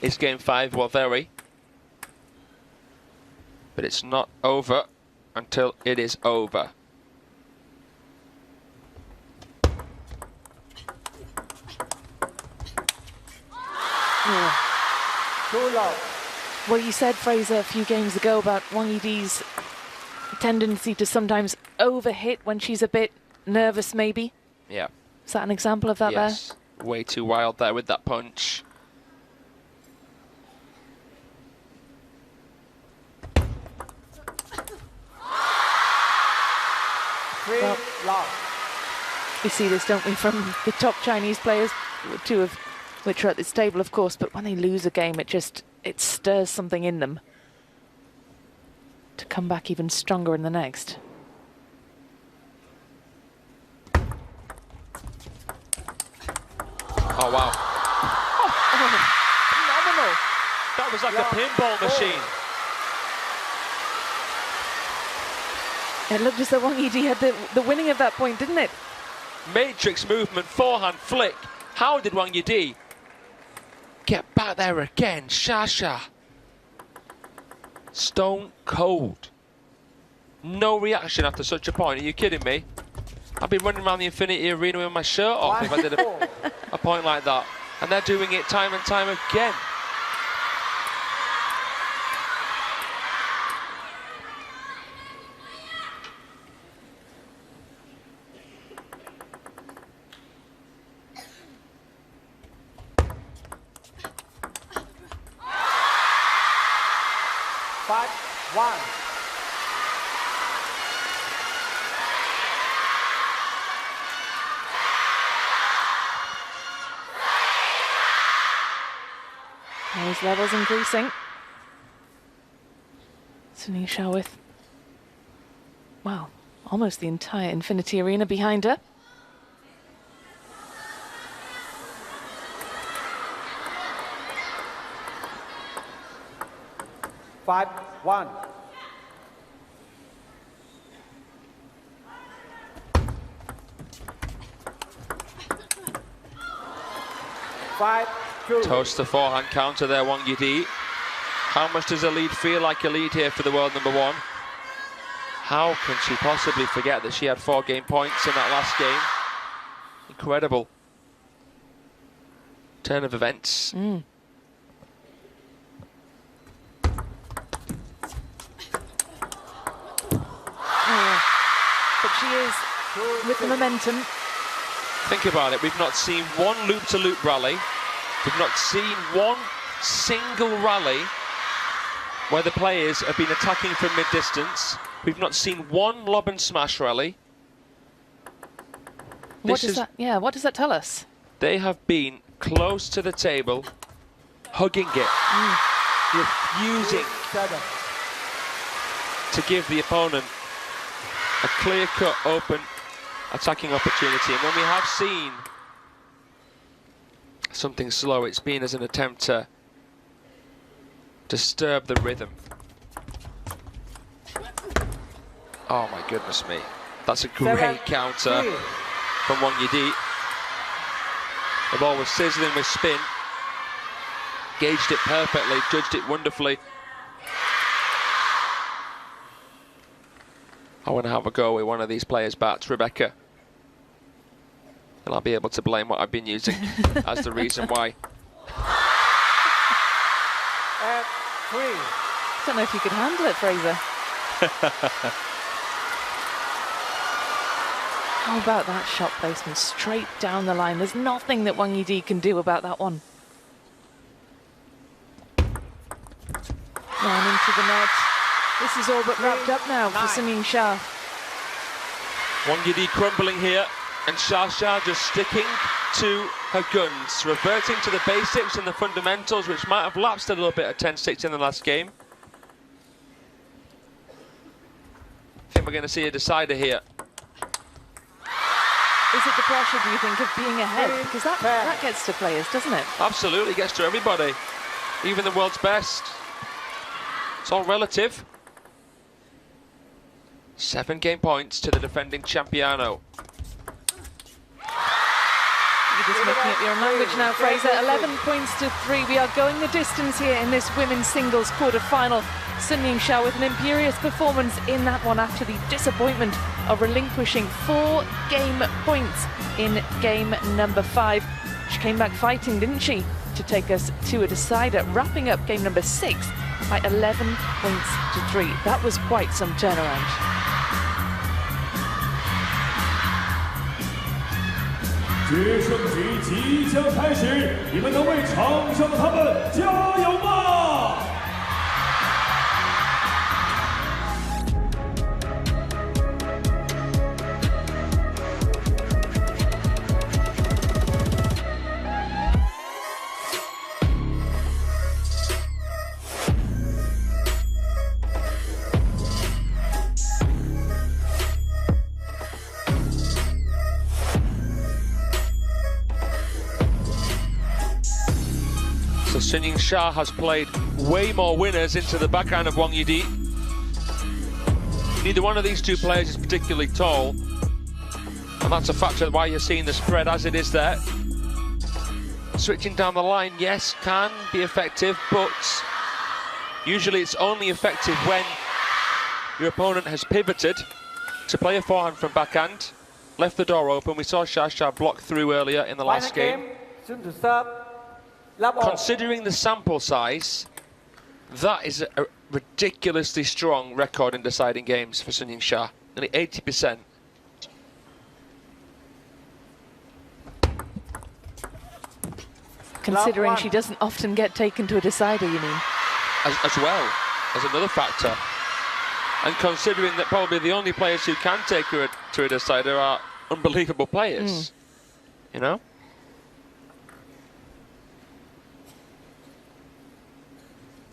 is game 5. Well, very. But it's not over until it is over. Yeah. Too love. Well, you said, Fraser, a few games ago about Wang Yidi's tendency to sometimes overhit when she's a bit nervous, maybe. Yeah. Is that an example of that Yes. Way too wild there with that punch. Well, we see this, don't we, from the top Chinese players, 2 of which are at this table, of course, but when they lose a game, it stirs something in them to come back even stronger in the next. Oh, wow. Phenomenal. That was like a pinball machine. It looked as though Wang Yidi had the winning of that point, didn't it? Matrix movement, forehand flick. How did Wang Yidi get back there again? Shasha. Stone cold. No reaction after such a point. Are you kidding me? I'd be running around the Infinity Arena with my shirt off if I did a point like that. And they're doing it time and time again. Those levels increasing. Yingsha with, well, almost the entire Infinity Arena behind her. Five, one. Five, two. Toast the forehand counter there, Wang Yidi. How much does a lead feel like a lead here for the world number one? How can she possibly forget that she had 4 game points in that last game? Incredible turn of events. But she is with the momentum. Think about it, we've not seen one loop-to-loop rally. We've not seen one single rally where the players have been attacking from mid-distance. We've not seen one lob and smash rally. What does that tell us? They have been close to the table, hugging it, refusing to give the opponent a clear-cut, open attacking opportunity. And when we have seen something slow, it's been as an attempt to disturb the rhythm. Oh my goodness me. That's a great counter from Wang Yidi. The ball was sizzling with spin. Gauged it perfectly, judged it wonderfully. I want to have a go with one of these players' bats, Rebecca. And I'll be able to blame what I've been using as the reason why. And 3. Don't know if you could handle it, Fraser. How about that shot placement straight down the line? There's nothing that Wang Yidi can do about that one. Down into the net. This is all but wrapped up now for Yingsha. Wang Yidi crumbling here, and Xia just sticking to her guns, reverting to the basics and the fundamentals, which might have lapsed a little bit at 10-6 in the last game. I think we're going to see a decider here. Is it the pressure, do you think, of being ahead? Because that gets to players, doesn't it? Absolutely, gets to everybody, even the world's best. It's all relative. 7 game points to the defending Champiano. You're just making up your own language now, Fraser. 11 points to 3. We are going the distance here in this women's singles quarter-final. Yingsha with an imperious performance in that one after the disappointment of relinquishing 4 game points in game number 5. She came back fighting, didn't she, to take us to a decider, wrapping up game number 6 by 11 points to 3. That was quite some turnaround. 决胜局即将开始，你们能为场上的他们加油吗？ So Yingsha has played way more winners into the backhand of Wang Yidi. Neither one of these two players is particularly tall, and that's a factor why you're seeing the spread as it is there. Switching down the line, yes, can be effective, but Usually it's only effective when your opponent has pivoted to play a forehand from backhand, left the door open. We saw Xia block through earlier in the last game. Considering the sample size, that is a ridiculously strong record in deciding games for Sun Yingsha. Nearly 80%. Considering she doesn't often get taken to a decider, you mean? As well, as another factor. And considering that probably the only players who can take her to a decider are unbelievable players. You know?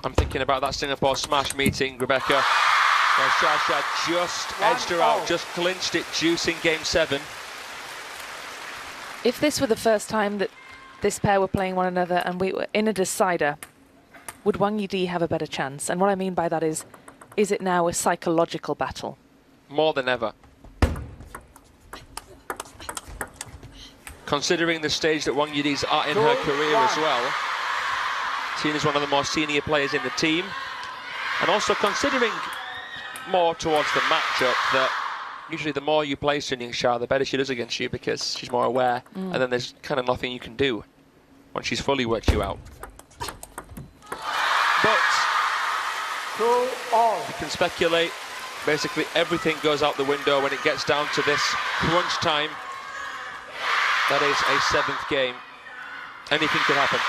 I'm thinking about that Singapore Smash meeting, Rebecca, where Xia just edged her out, just clinched it, juicing game 7. If this were the first time that this pair were playing one another and we were in a decider, would Wang Yidi have a better chance? And what I mean by that is it now a psychological battle? More than ever. Considering the stage that Wang Yidi's at in her career as well, seen as one of the more senior players in the team, and also considering more towards the matchup that usually the more you play Sun Yingsha, the better she does against you because she's more aware, and then there's kind of nothing you can do once she's fully worked you out. But you can speculate. Basically everything goes out the window when it gets down to this crunch time. That is a 7th game. Anything could happen.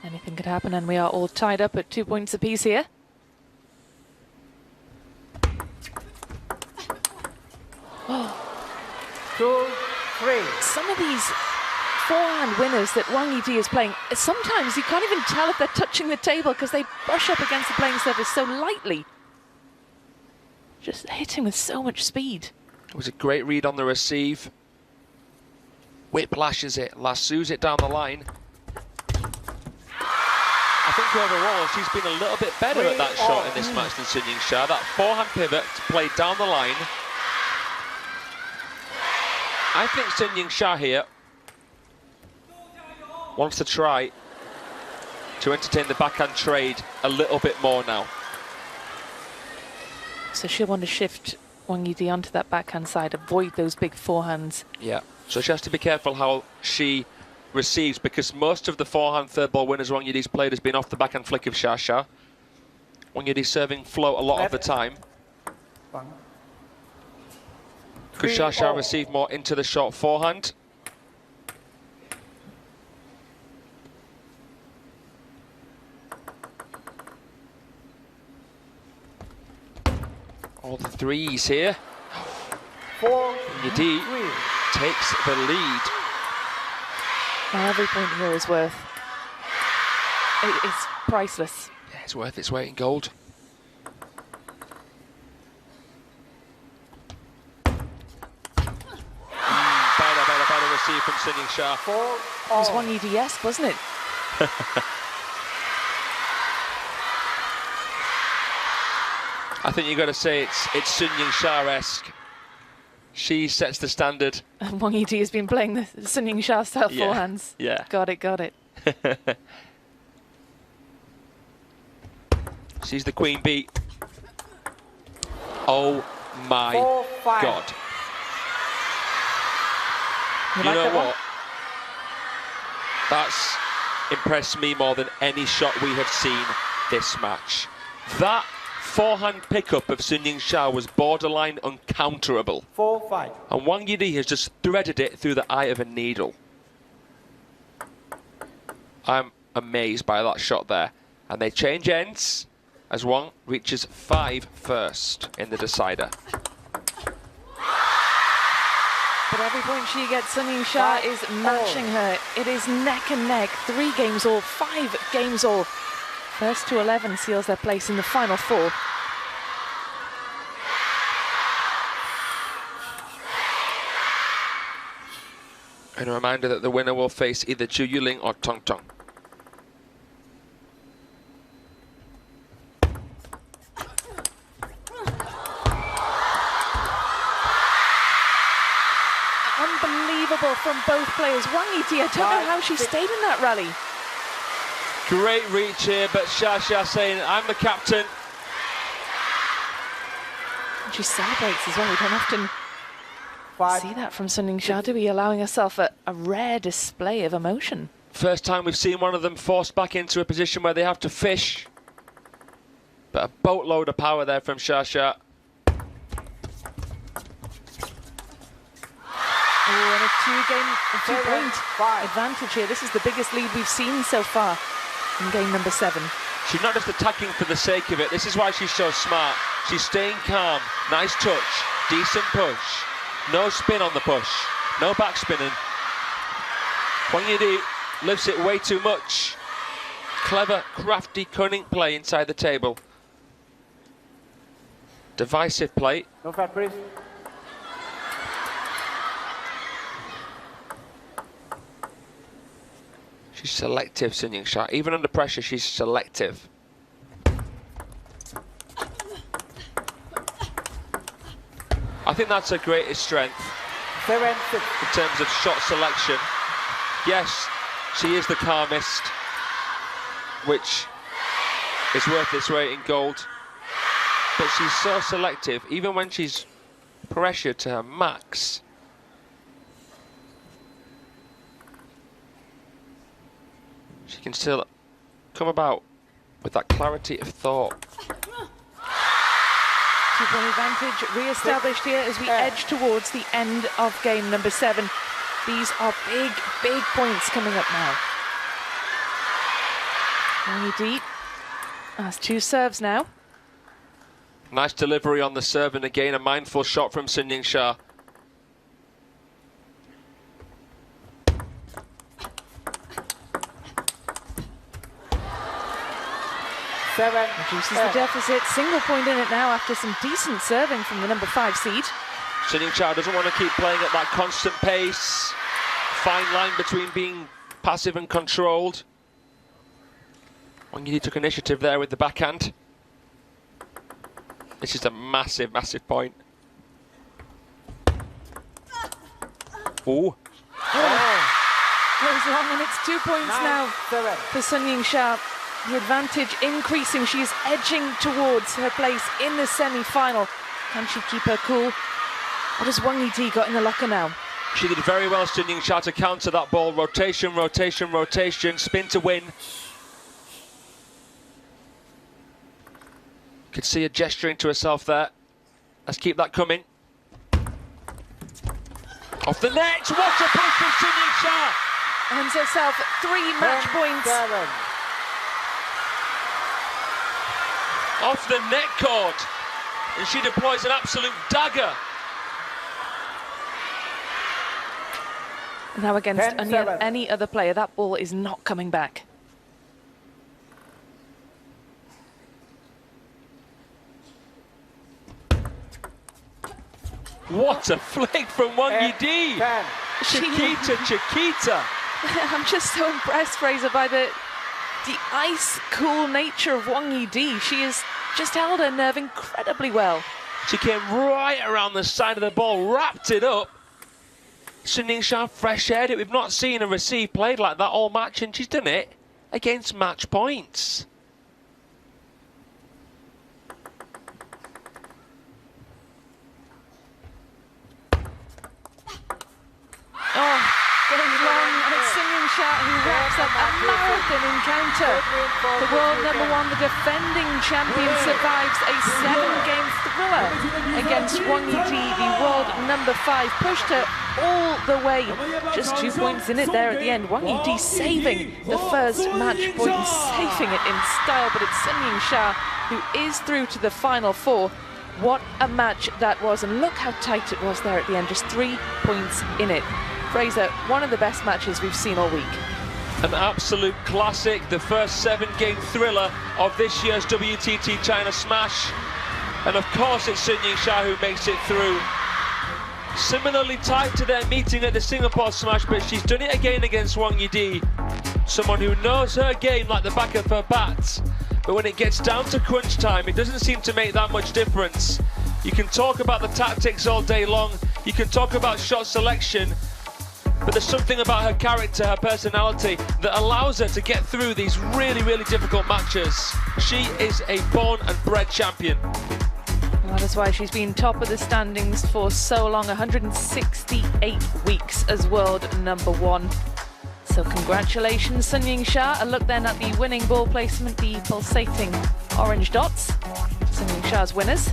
Anything could happen, and we are all tied up at 2 points apiece here. Some of these forehand winners that Wang Yidi is playing, sometimes you can't even tell if they're touching the table because they brush up against the playing surface so lightly. Just hitting with so much speed. It was a great read on the receive. Whiplashes it, lassos it down the line. I think overall she's been a little bit better at that shot in this match than Sun Yingsha. That forehand pivot played down the line. I think Sun Yingsha here wants to try to entertain the backhand trade a little bit more now. So she'll want to shift Wang Yidi onto that backhand side, avoid those big forehands. Yeah, so she has to be careful how she receives, because most of the forehand third ball winners Wang Yidi's played has been off the backhand flick of Xia. Wang Yidi's serving float a lot of the time. Could Xia receive more into the short forehand? All the threes here. Yidi takes the lead. Now every point here is worth. It's priceless. Yeah, it's worth its weight in gold. Better receive from Sun Yingsha. It was Wang Yidi-esque, wasn't it? I think you've got to say it's Sun Yingsha-esque. She sets the standard. And Wang Yidi has been playing the Sun Yingsha style forehands. Yeah. Got it. She's the queen bee. Oh my God. You know what? That's impressed me more than any shot we have seen this match. That forehand pickup of Sun Yingsha was borderline uncounterable. 4-5. And Wang Yidi has just threaded it through the eye of a needle. I'm amazed by that shot there. And they change ends as Wang reaches 5 first in the decider. But every point she gets, Sun Yingsha is matching her. It is neck and neck. 3 games all, 5 games all. First to 11 seals their place in the final 4. And a reminder that the winner will face either Zhu Yuling or Tong Tong. Unbelievable from both players. Wang Yidi, I don't know how she stayed in that rally. Great reach here, but Xia saying, I'm the captain. And she celebrates as well. We don't often 5. see that from Sun Yingsha, do we? Allowing herself a rare display of emotion. First time we've seen one of them forced back into a position where they have to fish. But a boatload of power there from Xia. Oh, and a two-point 5. advantage here. This is the biggest lead we've seen so far in game number 7. She's not just attacking for the sake of it. This is why she's so smart. She's staying calm. Nice touch. Decent push. No spin on the push. No back spinning. Wang Yidi lifts it way too much. Clever, crafty, cunning play inside the table. Divisive play. No fat, please. She's selective, Sun Yingsha. Even under pressure, she's selective. I think that's her greatest strength 7, 6. in terms of shot selection. Yes, she is the calmest, which is worth its weight in gold. But she's so selective, even when she's pressured to her max. She can still come about with that clarity of thought. 2-point advantage re-established here as we edge towards the end of game number 7. These are big, big points coming up now. Yidi has 2 serves now. Nice delivery on the serve, and again a mindful shot from Sun Yingsha. Reduces the deficit, single point in it now after some decent serving from the number 5 seed. Sun Yingsha doesn't want to keep playing at that constant pace. Fine line between being passive and controlled. Wang Yidi took initiative there with the backhand. This is a massive, massive point. Ooh. Goes long, and it's 2 points 9, now 7. for Sun Yingsha. The advantage increasing. She's edging towards her place in the semi-final. Can she keep her cool? What has Wang Yidi got in the locker now? She did very well, Sun Yingsha, to counter that ball. Rotation, rotation, rotation. Spin to win. Could see her gesturing to herself there. Let's keep that coming. Off the net. What a push from Sun Yingsha. Earns herself 3 match 10, points. 7. Off the net cord. And she deploys an absolute dagger. Now against 10-7. any other player, that ball is not coming back. What a flick from Wang Yidi. 10. Chiquita. I'm just so impressed, Fraser, by the ice-cool nature of Wang Yidi. She has just held her nerve incredibly well. She came right around the side of the ball, wrapped it up. Sun Yingsha fresh-aired it. We've not seen a receive played like that all match, and she's done it against match points. Oh, goes long, and it's Sun Yingsha who wraps up a marathon encounter. The world number 1, the defending champion, survives a 7-game thriller against Wang Yidi, the world number 5. Pushed her all the way, just 2 points in it there at the end. Wang Yidi saving the first match point and saving it in style, but it's Sun Yingsha who is through to the final 4. What a match that was, and look how tight it was there at the end, just 3 points in it. Fraser, one of the best matches we've seen all week. An absolute classic, the first 7-game thriller of this year's WTT China Smash. And of course it's Sun Yingsha who makes it through. Similarly tight to their meeting at the Singapore Smash, but she's done it again against Wang Yidi. Someone who knows her game like the back of her bat. But when it gets down to crunch time, it doesn't seem to make that much difference. You can talk about the tactics all day long, you can talk about shot selection, but the there's something about her character, her personality, that allows her to get through these really, really difficult matches. She is a born and bred champion. Well, that is why she's been top of the standings for so long, 168 weeks as world number 1. So congratulations, Sun Yingsha. A look then at the winning ball placement, the pulsating orange dots. Sun Yingsha's winners.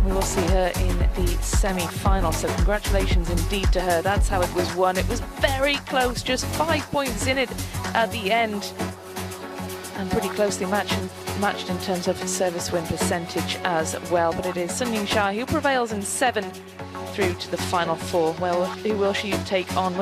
We will see her in the semi-final, so congratulations indeed to her. That's how it was won. It was very close, just 5 points in it at the end. And pretty closely matched in terms of service win percentage as well. But it is Sun Yingsha who prevails in 7 through to the final 4. Well, who will she take on?